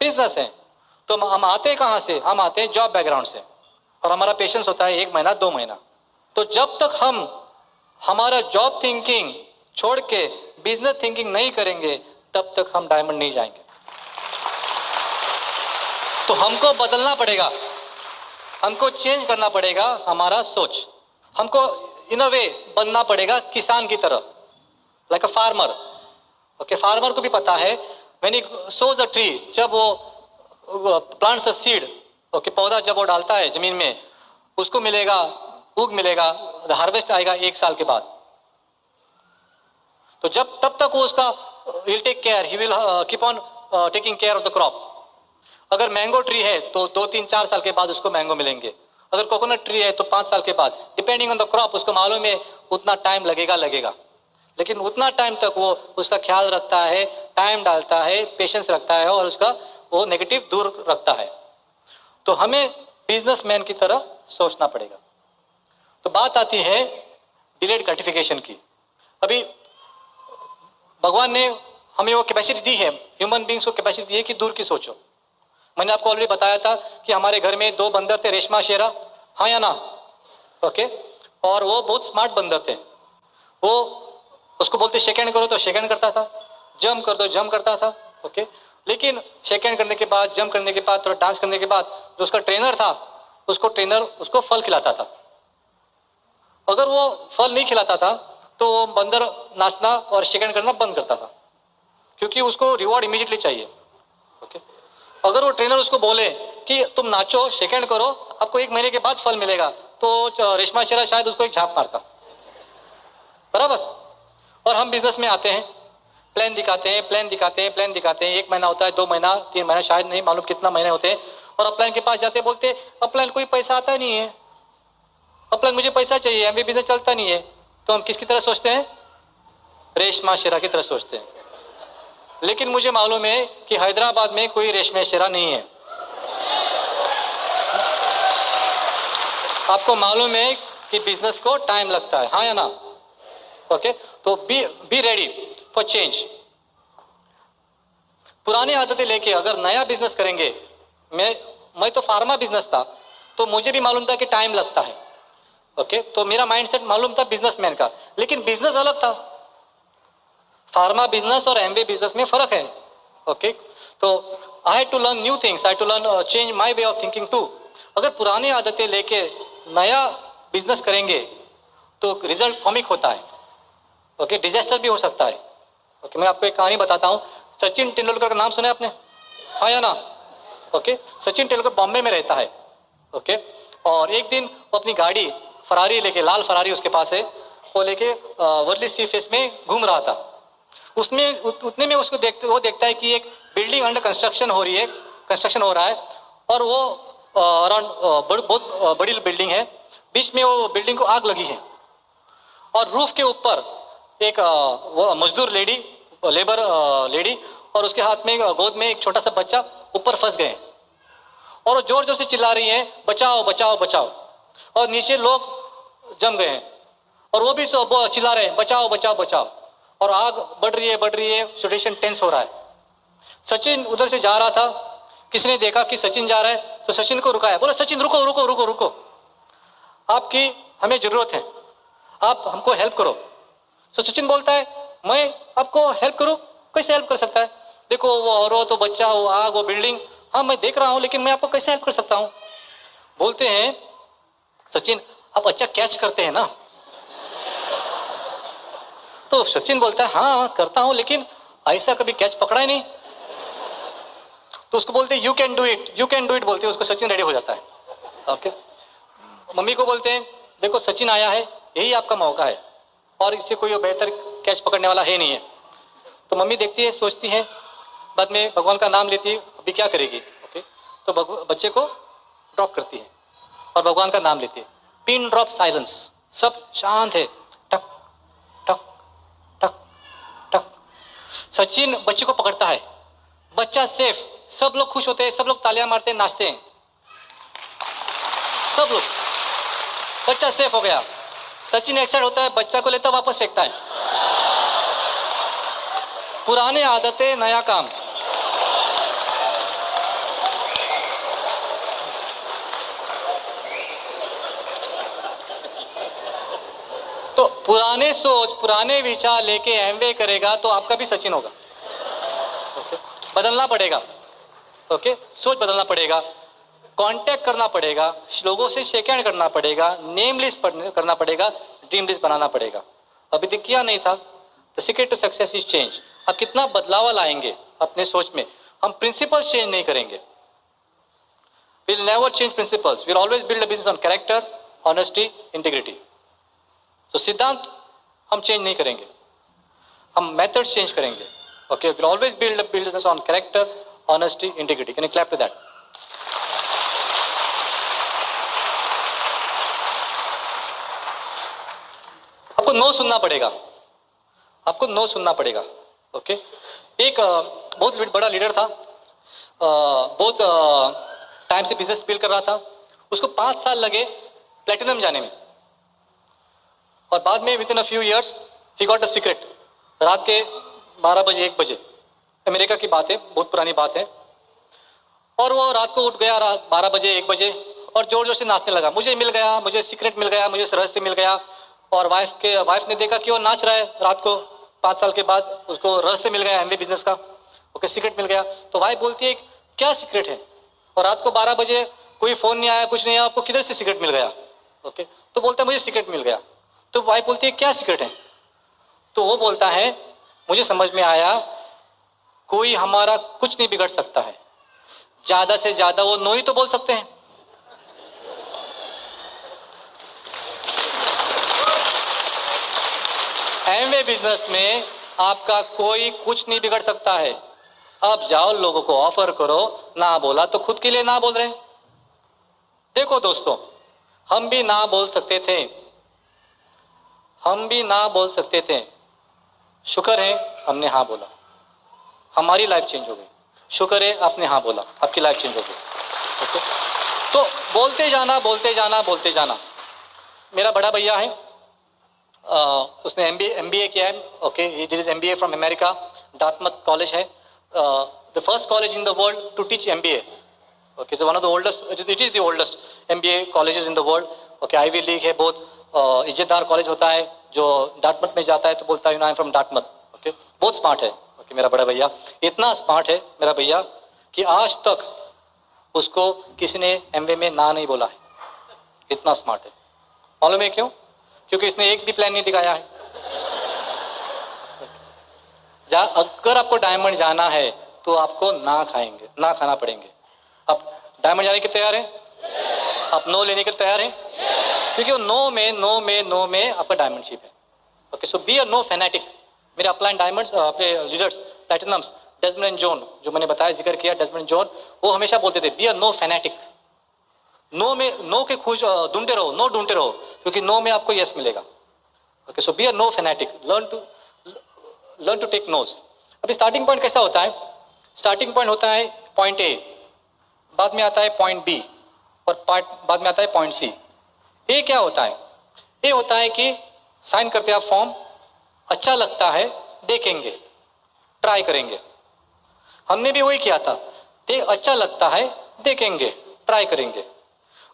बिजनेस है। तो हम आते कहां से? हम आते हैं जॉब बैकग्राउंड से, और हमारा पेशेंस होता है 1 महीना, 2 महीना। तो जब तक हम हमारा जॉब थिंकिंग छोड़ के बिजनेस थिंकिंग नहीं करेंगे, तब तक हम डायमंड नहीं जाएंगे। तो हमको बदलना पड़ेगा, हमको चेंज करना पड़ेगा हमारा सोच। हमको इन अ वे बनना पड़ेगा किसान की तरह, like a farmer. Okay, farmer को भी पता है when he shows a tree, जब वो प्लांट्स अ सीड, ओके, पौधा जब वो डालता है जमीन में, उसको मिलेगा, उग मिलेगा, हार्वेस्ट आएगा 1 साल के बाद। तो जब तब तक वो उसका will take care, he will keep on taking care of the crop. अगर मैंगो ट्री है तो 2-3-4 साल के बाद उसको मैंगो मिलेंगे। अगर कोकोनट ट्री है तो 5 साल के बाद, डिपेंडिंग ऑन द क्रॉप। उसको मालूम है उतना टाइम लगेगा, लेकिन उतना टाइम तक वो उसका ख्याल रखता है, टाइम डालता है, पेशेंस रखता है, और उसका वो नेगेटिव दूर रखता है। तो हमें बिजनेसमैन की तरह सोचना पड़ेगा। तो बात आती है डिलेड ग्रेटिफिकेशन की। अभी भगवान ने हमें वो कैपेसिटी दी है, ह्यूमन बींग्स को कैपेसिटी दी है कि दूर की सोचो। मैंने आपको ऑलरेडी बताया था कि हमारे घर में 2 बंदर थे, रेशमा शेरा, हाँ या ना, ओके। और वो बहुत स्मार्ट बंदर थे। वो उसको बोलते शेक हैंड करो तो शेक हैंड करता था, जंप कर दो जंप करता था, ओके। लेकिन शेक हैंड करने के बाद, जंप करने के बाद, थोड़ा डांस करने के बाद, जो उसका ट्रेनर था, ट्रेनर उसको फल खिलाता था। अगर वो फल नहीं खिलाता था तो वो बंदर नाचना और शेक हैंड करना बंद करता था, क्योंकि उसको रिवॉर्ड इमीडिएटली चाहिए, ओके। अगर वो ट्रेनर उसको बोले कि तुम नाचो, शेक हैंड करो, आपको 1 महीने के बाद फल मिलेगा, तो रेशमा शेरा शायद उसको एक झाप मारता, बराबर। और हम बिजनेस में आते हैं, प्लान दिखाते हैं, प्लान दिखाते हैं, प्लान दिखाते हैं। 1 महीना होता है, 2 महीना, 3 महीना, शायद नहीं मालूम कितना महीने होते हैं। और अपलाइन के पास जाते बोलते अपलाइन कोई पैसा आता नहीं है, अपलाइन मुझे पैसा चाहिए, एमबी बिजनेस चलता नहीं है। तो हम किसकी तरह सोचते हैं? रेशमा शेरा की तरह सोचते हैं। लेकिन मुझे मालूम है कि हैदराबाद में कोई रेशमा शेरा नहीं है। आपको मालूम है कि बिजनेस को टाइम लगता है, हाँ या ना? ओके, तो बी रेडी फॉर चेंज। पुरानी आदतें लेके अगर नया बिजनेस करेंगे, मैं तो फार्मा बिजनेस था, तो मुझे भी मालूम था कि टाइम लगता है। ओके, तो मेरा माइंडसेट मालूम था बिजनेसमैन का, लेकिन बिजनेस अलग था। फार्मा बिजनेस और एमबीए बिजनेस में फर्क है। ओके, तो I had to learn new things, I to learn change my way of thinking too. अगर पुरानी आदतें लेके नया बिजनेस करेंगे तो रिजल्ट कॉमिक होता है। ओके, डिजास्टर भी हो सकता है। ओके, मैं आपको एक कहानी बताता हूँ। सचिन तेंदुलकर का नाम सुना है आपने, हाँ या ना? ओके, सचिन तेंदुलकर बॉम्बे में रहता है। ओके, और एक दिन वो अपनी गाड़ी फरारी लेके, लाल फरारी उसके पास है, वो लेके वर्ली सी फेस में घूम रहा था। उसमें उतने में उसको वो देखता है कि एक बिल्डिंग अंडर कंस्ट्रक्शन हो रही है, कंस्ट्रक्शन हो रहा है, और वो अराउंड बहुत बड़ी बिल्डिंग है। बीच में वो बिल्डिंग को आग लगी है, और रूफ के ऊपर एक वो मजदूर लेडी, लेबर लेडी, और उसके हाथ में गोद में एक छोटा सा बच्चा ऊपर फंस गए, और वो जोर जोर से चिल्ला रही है, बचाओ बचाओ बचाओ। और नीचे लोग जम गए हैं, और वो भी चिल्ला रहे हैं, बचाओ बचाओ बचाओ। और आग बढ़ रही है, सिचुएशन टेंस हो रहा है। सचिन उधर से जा रहा था, किसी ने देखा कि सचिन जा रहा है, तो सचिन को रुकाया, बोला सचिन रुको रुको रुको रुको, आपकी हमें जरूरत है, आप हमको हेल्प करो। तो सचिन बोलता है, मैं आपको हेल्प करूं? कैसे हेल्प कर सकता है? देखो वो औरत, वो बच्चा, वो आग, वो बिल्डिंग, हाँ मैं देख रहा हूं, लेकिन मैं आपको कैसे हेल्प कर सकता हूं? बोलते हैं सचिन, आप अच्छा कैच करते हैं ना? तो सचिन बोलता है, हाँ करता हूं, लेकिन ऐसा कभी कैच पकड़ा ही नहीं। तो उसको बोलते हैं you can do it, you can do it बोलते हैं उसको, सचिन रेडी हो जाता है। ओके, मम्मी को बोलते हैं, देखो सचिन आया है, यही आपका मौका है, और इससे कोई बेहतर कैच पकड़ने वाला है नहीं है। तो मम्मी देखती है, सोचती है, बाद में भगवान का नाम लेती है, अभी क्या करेगी? ओके, तो बच्चे को ड्रॉप करती है और भगवान का नाम लेती है। पिन ड्रॉप साइलेंस, सब शांत है। टक टक टक टक। सचिन बच्चे को पकड़ता है, बच्चा सेफ, सब लोग खुश होते हैं, सब लोग तालियां मारते हैं, नाचते हैं, सब लोग, बच्चा सेफ हो गया। सचिन एक्साइट होता है, बच्चा को लेता वापस फेंकता है। पुराने आदतें नया काम। तो पुराने सोच, पुराने विचार लेके एमवे करेगा तो आपका भी सचिन होगा। ओके, बदलना पड़ेगा। ओके, सोच बदलना पड़ेगा, कांटेक्ट करना पड़ेगा, लोगों से शेक हैंड करना पड़ेगा, नेम लिस्ट करना पड़ेगा, ड्रीम लिस्ट बनाना पड़ेगा। अभी तक किया नहीं था। The secret to success is change. आप कितना बदलाव लाएंगे अपने सोच में? हम प्रिंसिपल्स चेंज नहीं करेंगे। We'll never change principles. We'll always build a business on character, honesty, integrity. तो सिद्धांत हम चेंज नहीं करेंगे, हम मेथड चेंज करेंगे। Okay, we'll always build a business on character, honesty, integrity. Can you clap to that? आपको no सुनना पड़ेगा, आपको नो सुनना पड़ेगा। ओके, एक बहुत बड़ा लीडर था, बहुत टाइम से बिजनेस बिल्ड कर रहा था, उसको 5 साल लगे प्लेटिनम जाने में, और बाद में with in a few years he got a secret. रात के 12 बजे 1 बजे, अमेरिका की बात है, बहुत पुरानी बात है, और वो रात को उठ गया, रात 12 बजे 1 बजे, और जोर जोर से नाचने लगा, मुझे मिल गया, मुझे सीक्रेट मिल गया, मुझे रहस्य मिल गया। और वाइफ ने देखा कि वो नाच रहा है रात को, 5 साल के बाद उसको रहस्य मिल गया एमबी बिजनेस का। ओके, सीक्रेट मिल गया। तो वाइफ बोलती है, क्या सीक्रेट है? और रात को 12 बजे कोई फोन नहीं आया, कुछ नहीं आया, आपको किधर से सीक्रेट मिल गया? ओके, तो बोलता है मुझे सीक्रेट मिल गया। तो वाइफ बोलती है, क्या सीक्रेट है? तो वो बोलता है, मुझे समझ में आया, कोई हमारा कुछ नहीं बिगड़ सकता है, ज्यादा से ज्यादा वो नो ही तो बोल सकते हैं। एमवे बिजनेस में आपका कोई कुछ नहीं बिगड़ सकता है। अब जाओ, लोगों को ऑफर करो, ना बोला तो खुद के लिए ना बोल रहे हैं। देखो दोस्तों, हम भी ना बोल सकते थे, हम भी ना बोल सकते थे, शुक्र है हमने हाँ बोला, हमारी लाइफ चेंज हो गई। शुक्र है आपने हाँ बोला, आपकी लाइफ चेंज हो गई। ओके, तो बोलते जाना बोलते जाना बोलते जाना। मेरा बड़ा भैया है, उसने एमबीए किया है। Okay, he did MBA from America, Dartmouth college है, the first college in the world to teach MBA. Okay, so one of the oldest, it is the oldest MBA colleges in the world. Okay, Ivy League है बहुत, इज्जतदार college होता है। जो डार्टमथ में जाता है तो बोलता है आई एम फ्रॉम डार्टमथ। ओके, बहुत स्मार्ट है। ओके, मेरा बड़ा भैया इतना स्मार्ट है मेरा भैया कि आज तक उसको किसी ने एमबीए में ना नहीं बोला है, इतना स्मार्ट है। मालूम है क्यों? क्योंकि इसने एक भी प्लान नहीं दिखाया है। अगर आपको डायमंड जाना है तो आपको ना खाएंगे, ना खाना पड़ेंगे। आप डायमंड जाने के तैयार हैं? आप नो लेने के तैयार हैं? क्योंकि नो में आपका डायमंडशिप है। Okay, so be a no fanatic. मेरे अपलाइन डायमंड्स, अपने leaders platinums, Desmond and John, जो मैंने बताया जिक्र किया डेस्मंड एंड जॉन, वो हमेशा बोलते थे be a no fanatic. No में नो के खोज ढूंढते रहो, नो ढूंढते रहो, क्योंकि नो में आपको यस मिलेगा। Okay, so be a no fanatic, learn to take nos. अभी स्टार्टिंग पॉइंट कैसा होता है? स्टार्टिंग पॉइंट होता है पॉइंट ए, बाद में आता है पॉइंट बी, और बाद में आता है पॉइंट सी। ये क्या होता है? ये होता है कि साइन करते हैं आप फॉर्म, अच्छा लगता है देखेंगे, ट्राई करेंगे। हमने भी वही किया था, ते अच्छा लगता है देखेंगे, ट्राई करेंगे।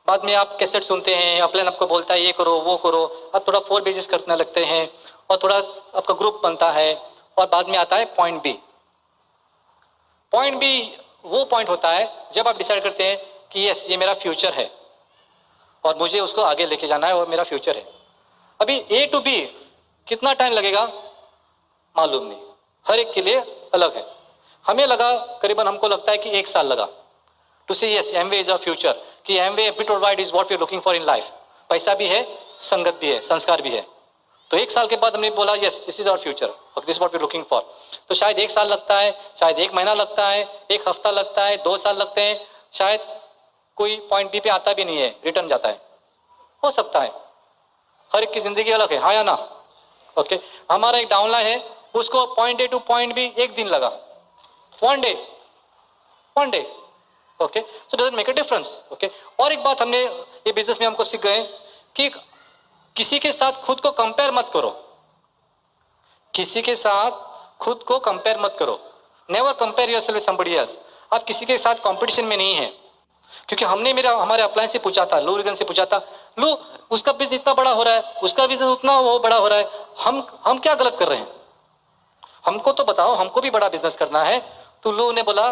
बाद में आप कैसेट सुनते हैं, अपलाइन आपको बोलता है ये करो वो करो, आप थोड़ा 4 पेजेस करने लगते हैं और थोड़ा आपका ग्रुप बनता है, और बाद में आता है पॉइंट बी। पॉइंट बी वो पॉइंट होता है जब आप डिसाइड करते हैं कि यस ये मेरा फ्यूचर है और मुझे उसको आगे लेके जाना है और मेरा फ्यूचर है। अभी ए टू बी कितना टाइम लगेगा मालूम नहीं, हर एक के लिए अलग है। हमें लगा, करीबन हमको लगता है कि 1 साल लगा to say yes Amway is a future, कि एमवे बिट और wide is what we are looking for in life. पैसा भी है, संगत भी है, संस्कार भी है। तो 1 साल के बाद हमने बोला yes this is our future, this is what we are looking for. तो शायद 1 साल लगता है, शायद 1 महीना लगता है, 1 हफ्ता लगता है, 2 साल लगते हैं, शायद कोई पॉइंट बी पे आता भी नहीं है, रिटर्न जाता है, हो सकता है। हर एक की जिंदगी अलग है, हाँ या ना? ओके, हमारा एक डाउनलाइन है, उसको point A to point B 1 दिन लगा, 1 day. Okay, so doesn't make a difference. Okay, और एक बात हमने ये बिजनेस में हमको सीख गए कि किसी के साथ खुद को कंपेयर मत करो, किसी के साथ खुद को कंपेयर मत करो। Never compare yourself with somebody else. आप किसी के साथ कंपटीशन में नहीं है। क्योंकि हमने हमारे अपलाइन से पूछा था, लू रीगन से पूछा था, लू उसका बिजनेस इतना बड़ा हो रहा है, उसका बिजनेस उतना वो बड़ा हो रहा है, हम क्या गलत कर रहे हैं? हमको तो बताओ, हमको भी बड़ा बिजनेस करना है। तो लू ने बोला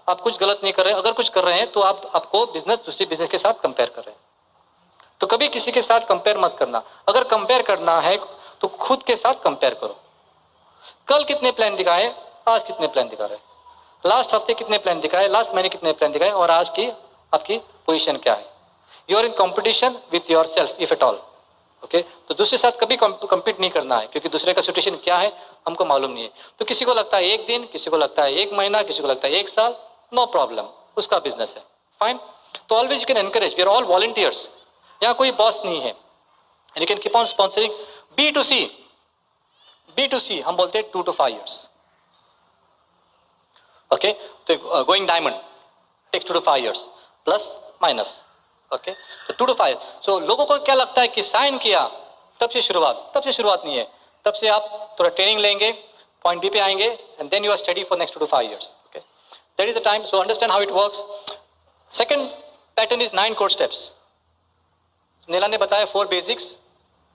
आप कुछ गलत नहीं कर रहे, अगर कुछ कर रहे हैं तो आपको बिजनेस दूसरे बिजनेस के साथ कंपेयर कर रहे हैं। तो कभी किसी के साथ कंपेयर मत करना। अगर कंपेयर करना है तो खुद के साथ कंपेयर करो। कल कितने प्लान दिखाए, आज कितने प्लान दिखा रहे, लास्ट हफ्ते कितने प्लान दिखाए, लास्ट महीने कितने प्लान दिखाए, और आज की आपकी पोजीशन क्या है? You are in competition with yourself if at all. Okay, तो दूसरे साथ कभी कंपीट नहीं करना है, क्योंकि दूसरे का सिचुएशन क्या है हमको मालूम नहीं है। तो किसी को लगता है 1 दिन, किसी को लगता है 1 महीना, किसी को लगता है 1 साल, नो प्रॉब्लम, उसका बिजनेस है, फाइन। तो always you can encourage, we are all volunteers, यहाँ कोई बॉस नहीं है। You can keep on sponsoring. B to C हम बोलते हैं 2 to 5 years। ओके, तो going diamond takes 2 to 5 years plus minus. Okay, तो 2 to 5। सो लोगों को क्या लगता है कि साइन किया तब से शुरुआत नहीं है। तब से आप थोड़ा ट्रेनिंग लेंगे, पॉइंट बी पे आएंगे, and then you are study for next 2 to 5 years। Okay, that is the time. So understand how it works. Second pattern is 9 core steps। Neela ने बताया 4 बेसिक्स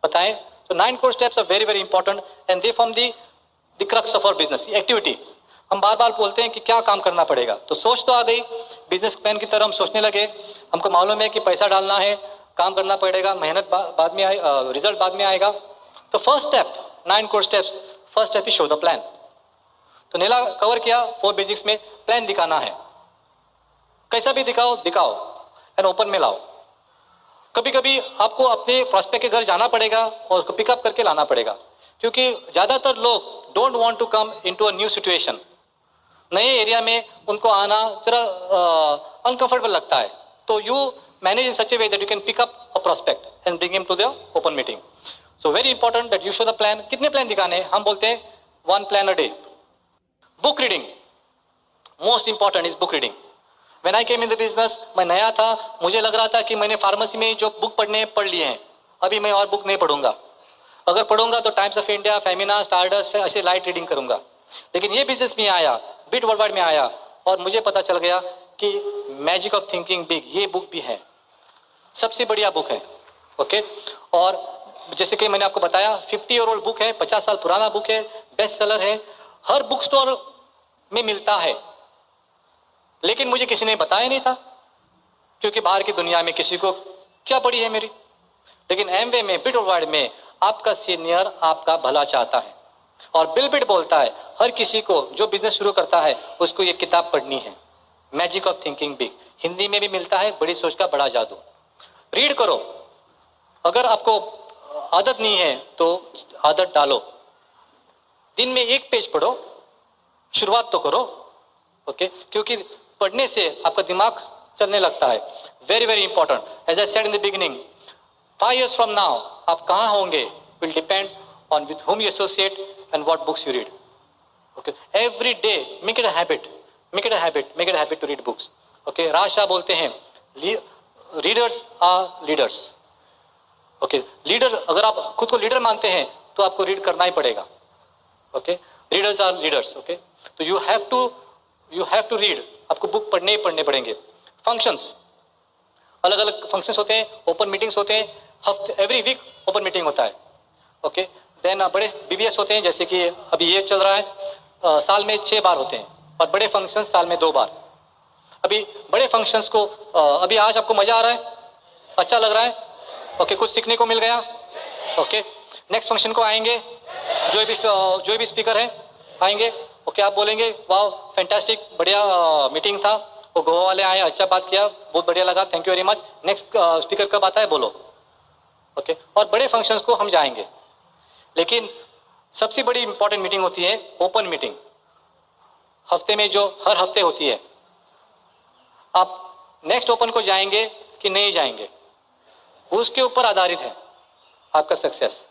बताएं। तो 9 core steps are very very important and they form the crux of our business activity. हम बार बार बोलते हैं कि क्या काम करना पड़ेगा, तो सोच तो आ गई, बिजनेस प्लान की तरह हम सोचने लगे। हमको मालूम है कि पैसा डालना है, काम करना पड़ेगा, मेहनत बाद में आए, रिजल्ट बाद में आएगा। तो first step 9 core steps, first step is show the plan. तो नीला कवर किया 4 बेसिक्स में, प्लान दिखाना है, कैसा भी दिखाओ एंड ओपन में लाओ। कभी कभी आपको अपने प्रोस्पेक्ट के घर जाना पड़ेगा और उसको पिकअप करके लाना पड़ेगा, क्योंकि ज्यादातर लोग don't want to come into a new situation. नए एरिया में उनको आना जरा अनकंफर्टेबल लगता है। तो you manage in such a way that you can pick up a prospect and bring him to the open meeting. So very important that you show the plan. कितने plan दिखाने हैं? हम बोलते हैं 1 plan a day। Book reading, most important is book reading. When I came in the business, मैं नया था, मुझे लग रहा था कि मैंने फार्मेसी में जो बुक पढ़ने पढ़ लिए हैं, अभी मैं और बुक नहीं पढ़ूंगा। अगर पढ़ूंगा तो times of India, Femina, stardust ऐसे लाइट रीडिंग करूंगा। लेकिन ये बिजनेस में आया, बिट वर्ल्डवाइड में आया, और मुझे पता चल गया कि मैजिक ऑफ थिंकिंग बिग ये बुक भी है, सबसे बढ़िया बुक है। ओके, और जैसे कि मैंने आपको बताया 50 ईयर ओल्ड बुक है, 50 साल पुराना बुक है, बेस्ट सेलर है, हर बुक स्टोर में मिलता है, लेकिन मुझे किसी ने बताया नहीं था, क्योंकि बाहर की दुनिया में किसी को क्या पड़ी है मेरी। लेकिन एमवे में, बिट वर्ल्डवाइड में आपका सीनियर आपका भला चाहता है, और बिल बिट बोलता है हर किसी को जो बिजनेस शुरू करता है उसको ये किताब पढ़नी है, magic of thinking big. Hindi में भी मिलता है, बड़ी सोच का बड़ा जादू। रीड करो, अगर आपको आदत नहीं है तो आदत डालो, दिन में 1 पेज पढ़ो, शुरुआत तो करो। ओके, क्योंकि पढ़ने से आपका दिमाग चलने लगता है। Very very important, as I said in the beginning, 5 years from now आप कहाँ होंगे will depend on with whom you associate and what books you read. Okay, every day make it a habit, make it a habit, make it a habit to read books. Okay, राज शाह बोलते हैं readers are leaders. Okay, leader, अगर आप खुद को leader मानते हैं तो आपको रीड करना ही पड़ेगा। Okay, readers are leaders. Okay, तो यू हैव टू रीड, आपको बुक पढ़ने ही पढ़ने पड़ेंगे। फंक्शंस, अलग अलग फंक्शंस होते हैं, ओपन मीटिंग्स होते हैं, हफ्ते एवरी वीक ओपन मीटिंग होता है। ओके, देन बड़े बीबीएस होते हैं, जैसे कि अभी ये चल रहा है, साल में 6 बार होते हैं, और बड़े फंक्शन साल में 2 बार। अभी बड़े फंक्शंस को अभी आज आपको मजा आ रहा है, अच्छा लग रहा है। ओके, कुछ सीखने को मिल गया। ओके, नेक्स्ट फंक्शन को आएंगे, जो भी स्पीकर है आएंगे। ओके, आप बोलेंगे वाह फैंटास्टिक, बढ़िया मीटिंग था, वो गोवा वाले आए, अच्छा बात किया, बहुत बढ़िया लगा, thank you very much, next speaker कब आता है बोलो। ओके, और बड़े फंक्शंस को हम जाएंगे। लेकिन सबसे बड़ी इंपॉर्टेंट मीटिंग होती है ओपन मीटिंग, हफ्ते में, जो हर हफ्ते होती है। आप नेक्स्ट ओपन को जाएंगे कि नहीं जाएंगे, उसके ऊपर आधारित है आपका सक्सेस।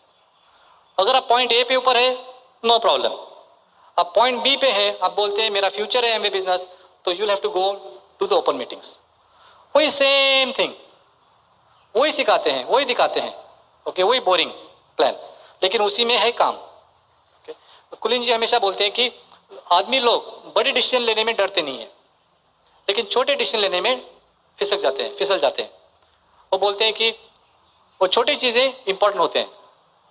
अगर आप पॉइंट ए पे ऊपर है, नो प्रॉब्लम। आप पॉइंट बी पे है, आप बोलते हैं मेरा फ्यूचर है एमवे बिजनेस, तो you have to go to the open meetings. वही सेम थिंग, वही सिखाते हैं, वही दिखाते हैं। ओके, वही बोरिंग प्लान, लेकिन उसी में है काम। ओके, कुलीन जी हमेशा बोलते हैं कि आदमी लोग बड़े डिसीजन लेने में डरते नहीं है, लेकिन छोटे डिसीजन लेने में फिसल जाते हैं। वो बोलते हैं कि वो छोटी चीजें इंपॉर्टेंट होते हैं।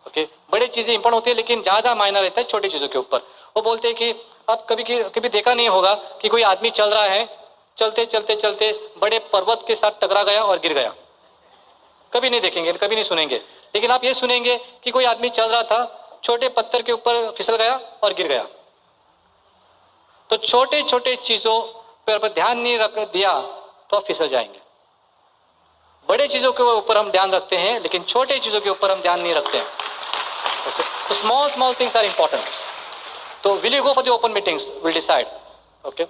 ओके, बड़ी चीजें इंपॉर्टेंट होती है, लेकिन ज्यादा मायना रहता है छोटी चीजों के ऊपर। वो बोलते हैं कि आप कभी देखा नहीं होगा कि कोई आदमी चल रहा है, चलते चलते चलते बड़े पर्वत के साथ टकरा गया और गिर गया। कभी नहीं देखेंगे, कभी नहीं सुनेंगे, लेकिन आप ये सुनेंगे कि कोई आदमी चल रहा था, छोटे पत्थर के ऊपर फिसल गया और गिर गया। तो छोटे छोटे चीजों पर ध्यान नहीं रख दिया तो आप फिसल जाएंगे। बड़े चीजों के ऊपर हम ध्यान रखते हैं, लेकिन छोटे चीजों के ऊपर हम ध्यान नहीं रखते हैं। ओके, तो स्मॉल थिंग्स आर इंपॉर्टेंट। तो will you go for the open meetings, will decide. Okay,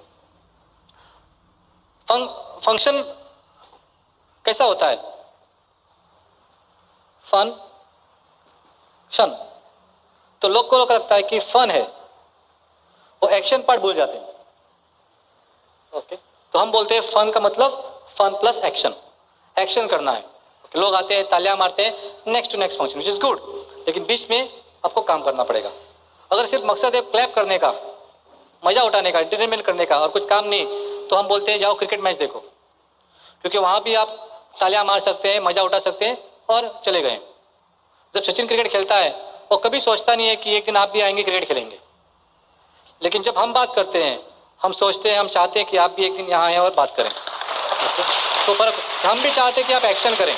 function कैसा होता है? फन, तो लोग को लगता है कि फन है, वो एक्शन पार्ट भूल जाते हैं। ओके, तो हम बोलते हैं फन का मतलब फन प्लस एक्शन, एक्शन करना है। लोग आते हैं, तालियां मारते हैं, next to next function, which is good, लेकिन बीच में आपको काम करना पड़ेगा। अगर सिर्फ मकसद है क्लैप करने का, मजा उठाने का, एंटरटेनमेंट करने का, और कुछ काम नहीं, तो हम बोलते हैं जाओ क्रिकेट मैच देखो, क्योंकि वहां भी आप तालियां मार सकते हैं, मजा उठा सकते हैं और चले गए। जब सचिन क्रिकेट खेलता है, वो कभी सोचता नहीं है कि एक दिन आप भी आएंगे क्रिकेट खेलेंगे। लेकिन जब हम बात करते हैं, हम सोचते हैं, हम चाहते हैं कि आप भी एक दिन यहाँ आए और बात करें। तो फर्क, हम भी चाहते हैं कि आप एक्शन करें,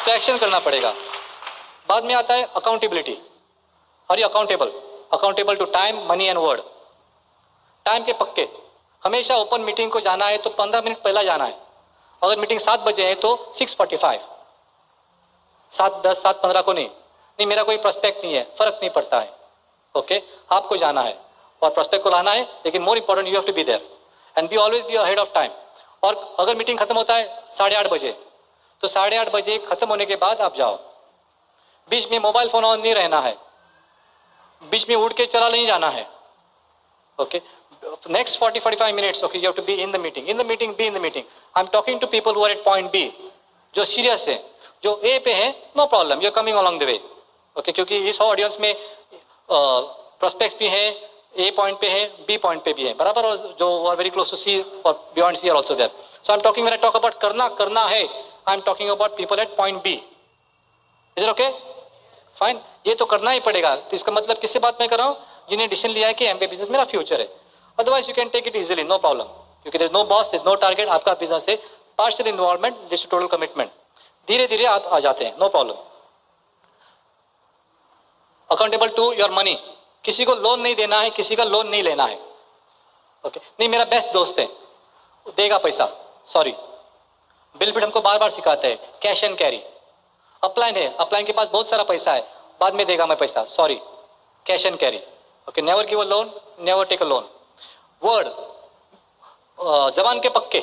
तो एक्शन करना पड़ेगा। बाद में आता है अकाउंटेबिलिटी। और ये accountable to time, money and word. Time के पक्के, हमेशा ओपन मीटिंग को जाना है तो 15 मिनट पहला जाना है। अगर मीटिंग 7 बजे है तो 6:45, 7:10, 7:15 को नहीं, मेरा कोई प्रोस्पेक्ट नहीं है, फर्क नहीं पड़ता है। ओके, आपको जाना है और प्रोस्पेक्ट को लाना है, लेकिन more important you have to be there and be always be ahead of time. और अगर मीटिंग खत्म होता है 8:30 बजे, तो 8:30 बजे खत्म होने के बाद आप जाओ। बीच में मोबाइल फोन ऑन नहीं रहना है, बीच में उड़ के चला नहीं जाना है। Okay, next 40-45 minutes, okay, you have to be in the meeting, be in the meeting. I'm talking to people who are at point B, जो serious है, जो A पे है, no problem, you're coming along the way, okay, क्योंकि इस audience में prospects भी हैं, A point पे है, B point पे भी है, बराबर, और जो are very close to C or beyond C are also there. So I'm talking, when I talk about करना है, I'm talking about people at point B. Is it okay? Fine. ये तो करना ही पड़ेगा. तो इसका मतलब किससे बात मैं कर रहा हूँ? जिन्हें डिसीजन लिया है कि एमबीए बिजनेस मेरा फ्यूचर है. Otherwise you can take it easily, no problem, क्योंकि there is no boss, there is no target, आपका बिजनेस है, partial involvement leads to total commitment. धीरे धीरे आप आ जाते हैं, no problem. Accountable to your money. किसी को लोन नहीं देना है, किसी का लोन नहीं लेना है. ओके, नहीं मेरा बेस्ट दोस्त है, देगा पैसा, सॉरी. बिल फिट हमको बार बार सिखाते हैं, कैश एंड कैरी. अपलाइन है, अपलाइन के पास बहुत सारा पैसा है, बाद में देगा मैं पैसा, sorry, cash and carry. Okay, never give a loan, never take a loan. Word, जबान के पक्के.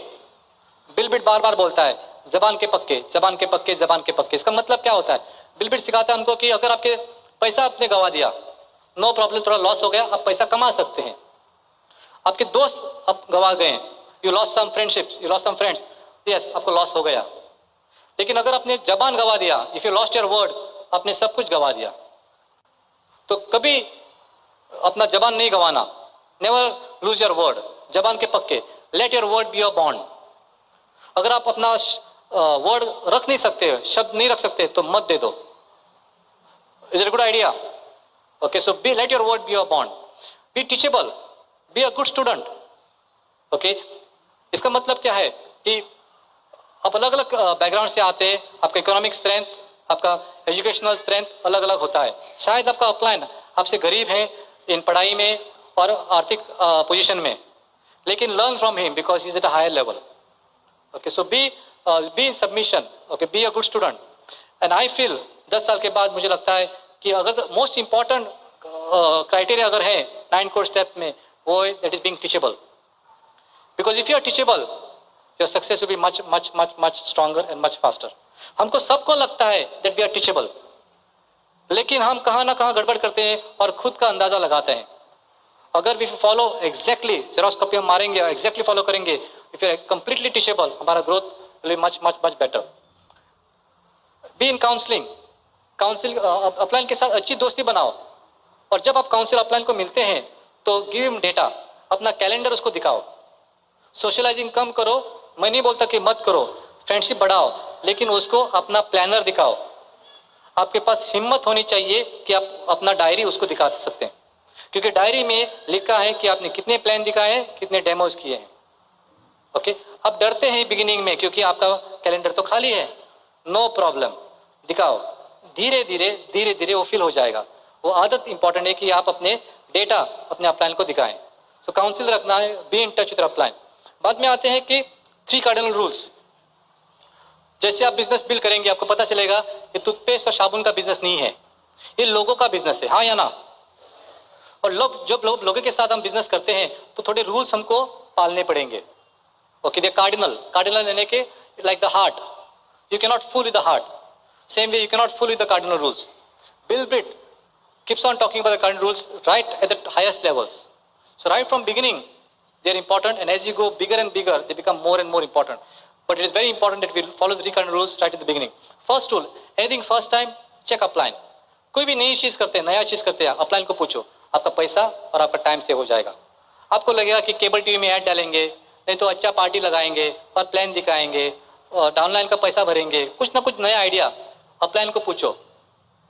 बिल बिट बार बार बोलता है जबान के पक्के, जबान के पक्के, जबान के पक्के. इसका मतलब क्या होता है? बिल बिट सिखाता है हमको कि अगर आपके पैसा आपने गवा दिया, नो प्रॉब्लम, थोड़ा लॉस हो गया, आप पैसा कमा सकते हैं. आपके दोस्त आप गवा गए, you lost some friendship, you lost some friends, yes, आपको लॉस हो गया. लेकिन अगर आपने जबान गवा दिया, if you lost your word, आपने सब कुछ गवा दिया. तो कभी अपना जबान नहीं गवाना, नेवर लूज योर वर्ड. जबान के पक्के, late your word be your bond. अगर आप अपना वर्ड रख नहीं सकते, शब्द नहीं रख सकते, तो मत दे दो. Is it a good idea? Okay, so be, let your word be your bond. Be teachable, be a good student. Okay, इसका मतलब क्या है कि आप अलग अलग बैकग्राउंड से आते हैं, आपका इकोनॉमिक स्ट्रेंथ, आपका एजुकेशनल स्ट्रेंथ अलग अलग होता है. शायद आपका अपलाइन आपसे गरीब है इन पढ़ाई में और आर्थिक पोजीशन में, लेकिन learn from him because he is at a higher level. Okay, so be in submission. Okay, be a good student. And I feel 10 साल के बाद मुझे लगता है कि अगर मोस्ट इंपॉर्टेंट क्राइटेरिया अगर है 9 कोर स्टेप में, वो है that is being teachable. Because if you are teachable, your success will be much much much much stronger and much faster. हमको सबको लगता है दैट वी आर टीचेबल, लेकिन हम कहाँ ना कहाँ गड़बड़ करते हैं और खुद का अंदाजा लगाते हैं. अगर वी फॉलो एग्जैक्टली, जेरोस्कोपी हम मारेंगे, एग्जैक्टली फॉलो करेंगे, if you are completely teachable, हमारा growth will be much much much better. Be in counselling. Counsel upline के साथ अच्छी दोस्ती बनाओ, और जब आप काउंसिल अपलाइन को मिलते हैं तो गिव हिम डेटा, अपना कैलेंडर उसको दिखाओ. सोशलाइजिंग कम करो, मैं नहीं बोलता कि मत करो, फ्रेंडशिप बढ़ाओ, लेकिन उसको अपना प्लानर दिखाओ. आपके पास हिम्मत होनी चाहिए कि आप अपना डायरी उसको दिखा सकते हैं, क्योंकि डायरी में लिखा है कि आपने कितने प्लान दिखाए हैं, कितने डेमोज किए हैं. ओके, आप डरते हैं बिगिनिंग में क्योंकि आपका कैलेंडर तो खाली है, नो प्रॉब्लम, दिखाओ. धीरे धीरे वो फिल हो जाएगा. वो आदत इंपॉर्टेंट है कि आप अपने डेटा अपने अपलाइन को दिखाएं. सो काउंसिल रखना है, be in touch with upline. बाद में आते हैं कि 3 कार्डिनल रूल्स. जैसे आप बिजनेस बिल्ड करेंगे, आपको पता चलेगा ये टूथपेस्ट और साबुन का बिजनेस नहीं है, ये लोगों का बिजनेस है, हाँ या ना? और लोगों के साथ हम बिजनेस करते हैं तो थोड़े रूल्स हमको पालने पड़ेंगे. ओके, दे कार्डिनल यानी कि like the heart, you can not fool with the heart, same way you can not fool with the cardinal rules. Bill Britt keeps on talking about the cardinal rules right at the highest levels. So right from beginning they are important, and as you go bigger and bigger they become more and more important. But it is very important that we follow the 3 cardinal rules right at the beginning. First rule, anything first time, check upline. कोई भी नई चीज करते हैं, नया चीज करते हैं, अपलाइन को पूछो, आपका पैसा और आपका टाइम सेव हो जाएगा. आपको लगेगा कि केबल टीवी में ऐड डालेंगे, नहीं तो अच्छा पार्टी लगाएंगे और प्लान दिखाएंगे और डाउनलाइन का पैसा भरेंगे, कुछ ना कुछ नया आइडिया अपलाइन को पूछो.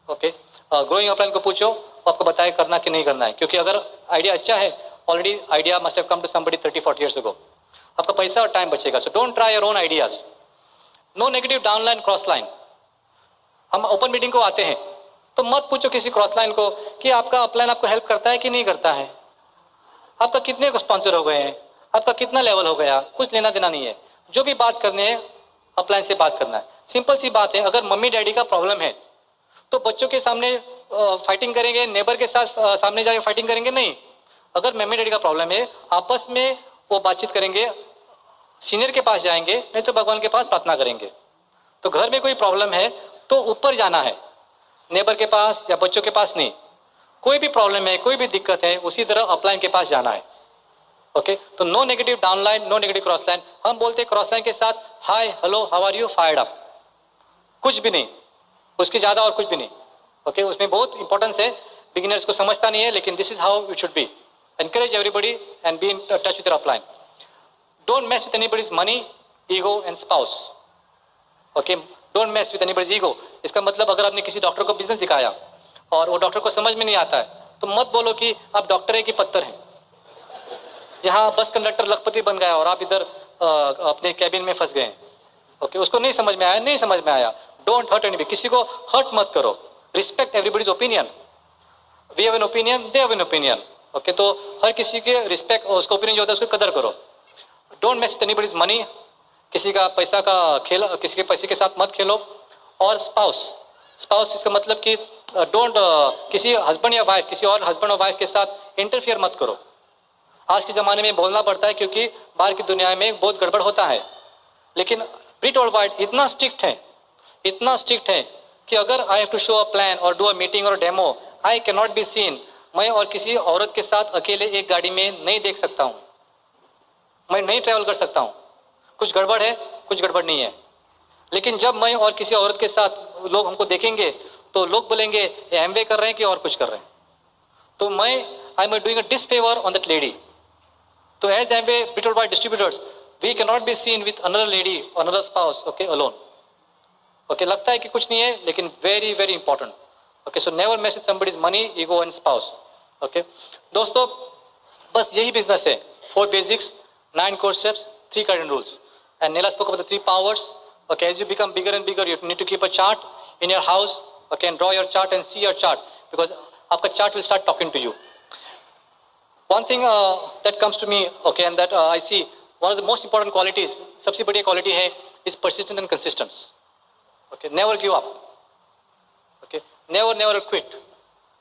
ओके, ग्रोइंग अपलाइन को पूछो, आपको बताए करना कि नहीं करना है, क्योंकि अगर आइडिया अच्छा है, already idea must have come to somebody 30-40 years ago. आपका पैसा और टाइम बचेगा. So don't try your own ideas. No negative downline cross line. हम ओपन मीटिंग को आते हैं तो मत पूछो किसी क्रॉस लाइन को कि आपका अपलाइन आपको हेल्प करता है कि नहीं करता है, आपका कितने स्पॉन्सर हो गए हैं, आपका कितना लेवल हो गया, कुछ लेना देना नहीं है. जो भी बात करने है अपलाइन से बात करना है. सिंपल सी बात है, अगर मम्मी डैडी का प्रॉब्लम है तो बच्चों के सामने फाइटिंग करेंगे, नेबर के साथ सामने जाके फाइटिंग करेंगे नहीं. अगर मम्मी डैडी का प्रॉब्लम है, आपस में वो बातचीत करेंगे, सीनियर के पास जाएंगे, नहीं तो भगवान के पास प्रार्थना करेंगे. तो घर में कोई प्रॉब्लम है तो ऊपर जाना है, नेबर के पास या बच्चों के पास नहीं. कोई भी प्रॉब्लम है, कोई भी दिक्कत है, उसी तरह अपलाइन के पास जाना है. ओके, तो no negative downline, no negative cross line. हम बोलते हैं क्रॉस लाइन के साथ hi, hello, how are you, fired up, कुछ भी नहीं, उसके ज्यादा और कुछ भी नहीं। ओके, उसमें बहुत इंपॉर्टेंस है, बिगिनर्स को समझता नहीं है, लेकिन this is how it should B. Encourage everybody and be in touch with your upline. Don't mess with anybody's money, ego and spouse. Okay, don't mess with anybody's ego. इसका मतलब अगर आपने किसी डॉक्टर को बिजनेस दिखाया और वो doctor को समझ में नहीं आता है, तो मत बोलो कि आप डॉक्टर है कि पत्थर है। यहाँ बस कंडक्टर लखपति बन गया और आप इधर अपने कैबिन में फंस गए। ओके, उसको नहीं समझ में आया, नहीं समझ में आया। डोंट हर्ट एनीबडी, किसी को हर्ट मत करो। Respect everybody's opinion. We have an opinion, they have an opinion. Okay, तो हर किसी के रिस्पेक्ट, उसका ओपिनियन जो होता है उसको कदर करो। Don't mess with anybody's money, किसी का पैसा का खेल, किसी के पैसे के साथ मत खेलो। और स्पाउस, स्पाउस इसका मतलब कि डोंट किसी हस्बैंड या वाइफ, किसी और हस्बैंड और वाइफ के साथ इंटरफियर मत करो। आज के ज़माने में बोलना पड़ता है क्योंकि बाहर की दुनिया में बहुत गड़बड़ होता है, लेकिन प्री टोल्ड वर्ल्ड इतना स्ट्रिक्ट है, इतना स्ट्रिक्ट है कि अगर I have to show a plan और डू अ मीटिंग और demo, I can not be seen. मैं और किसी औरत के साथ अकेले एक गाड़ी में नहीं देख सकता हूँ, मैं नहीं ट्रैवल कर सकता हूँ। कुछ गड़बड़ है, कुछ गड़बड़ नहीं है। लेकिन जब मैं और किसी औरत के साथ लोग हमको देखेंगे तो लोग बोलेंगे ये एमवे कर रहे हैं कि और कुछ कर रहे हैं। तो मैं I am doing a disfavour on that lady. तो as Amway be told by distributors, we can not be seen with another lady और another spouse, okay, alone. Okay, लगता है कि कुछ नहीं है, लेकिन very very important. Okay, so never mess with somebody's money, ego and spouse. Okay दोस्तों, बस यही बिजनेस है। 4 basics, 9 core steps, 3 cardinal rules. And Nela spoke about the 3 powers. Okay, as you become bigger and bigger, you need to keep a chart in your house. Okay, and draw your chart and see your chart, because आपका chart will start talking to you. One thing that comes to me, okay, and that I see one of the most important qualities, सबसे बड़ी quality है, is persistent and consistent. Okay, never give up. Okay, never quit.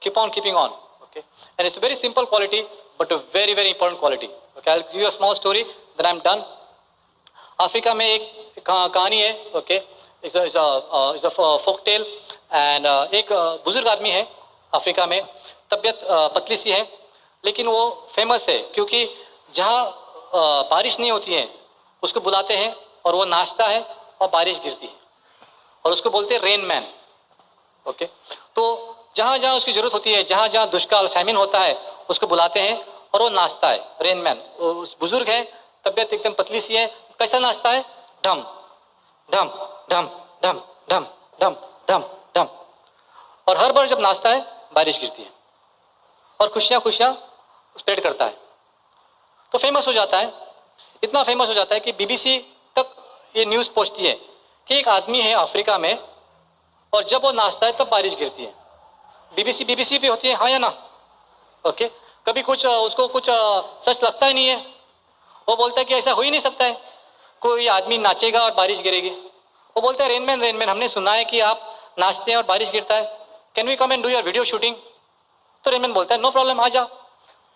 Keep on keeping on. Okay, and it's a very simple quality, but a very very important quality. Okay, I'll give you a small story, then I'm done. Africa में एक कहानी है। Okay, it's a folk tale. And एक बुजुर्ग आदमी है Africa में, तबीयत पतली सी है, लेकिन वो फेमस है क्योंकि जहाँ बारिश नहीं होती है उसको बुलाते हैं और वो नाचता है और बारिश गिरती है, और उसको बोलते हैं रेन मैन। ओके, तो जहाँ जहाँ उसकी जरूरत होती है, जहाँ जहाँ दुष्काल फैमिन होता है, उसको बुलाते हैं और वो नाचता है, रेन मैन। उस बुजुर्ग है, तबीयत एकदम पतली सी है, कैसा नाचता है? ढम ढम ढम ढम ढम ढम ढम ढम। और हर बार जब नाचता है बारिश गिरती है और खुशियां खुशियां स्प्रेड करता है, तो फेमस हो जाता है। इतना फेमस हो जाता है कि बीबीसी तक ये न्यूज़ पहुंचती है कि एक आदमी है अफ्रीका में और जब वो नाचता है तब बारिश गिरती है। बीबीसी पे होती है, हाँ या ना? ओके, कभी कुछ उसको कुछ सच लगता ही नहीं है। वो बोलता है कि ऐसा हो ही नहीं सकता है, कोई आदमी नाचेगा और बारिश गिरेगी। वो बोलता है रेनमैन रेनमैन, हमने सुना है कि आप नाचते हैं और बारिश गिरता है, can we come and do your video shooting? तो रेनमैन बोलता है नो प्रॉब्लम, आ जाओ।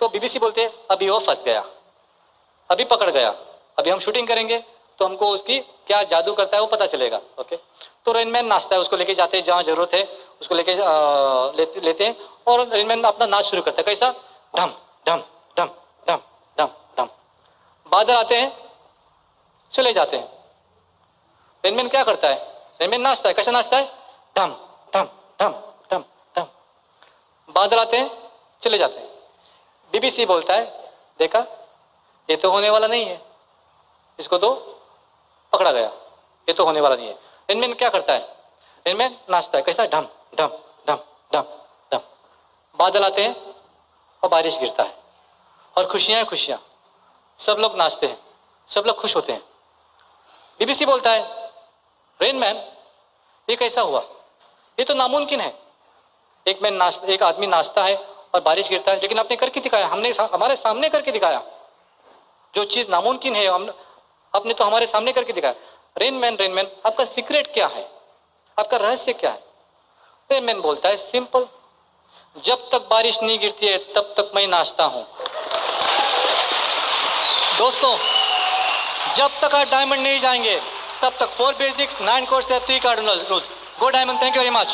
तो बीबीसी बोलते हैं अभी वो फंस गया, अभी पकड़ गया, अभी हम शूटिंग करेंगे तो हमको उसकी क्या जादू करता है वो पता चलेगा। ओके, तो रेनमैन नाचता है, उसको लेके जाते हैं जहाँ जरूरत है, उसको लेके लेते हैं और रेनमैन अपना नाच शुरू करता है। कैसा? ढम ढम ढम ढम ढम ढम। बादल आते हैं, चले जाते हैं। रेनमैन क्या करता है? रेनमैन नाचता है। कैसा नाचता है? ढम ढम ढम ढम ढम। बादल आते हैं, चले जाते हैं। बीबीसी बोलता है देखा, ये तो होने वाला नहीं है, इसको तो पकड़ा गया, ये तो होने वाला नहीं है। रेनमैन क्या करता है? रेनमैन नाचता है। कैसा? ढम ढम ढम ढम ढम। बादल आते हैं और बारिश गिरता है और खुशियां खुशियां, सब लोग नाचते हैं, सब लोग खुश होते हैं। बीबीसी बोलता है रेनमैन ये कैसा हुआ? ये तो नामुमकिन है। एक आदमी नाचता है और बारिश गिरता है, लेकिन आपने करके दिखाया, हमने हमारे सामने करके दिखाया। जो चीज नामुमकिन है आपने तो हमारे सामने करके दिखाया। रेनमैन रेनमैन, आपका सीक्रेट क्या है? आपका रहस्य क्या है? रेनमैन बोलता है सिंपल, जब तक बारिश नहीं गिरती है तब तक मैं नाचता हूं। दोस्तों, जब तक आप डायमंड नहीं जाएंगे तब तक 4 basics, 9 course, 3 cardinal rules. Go diamond. Thank you very much.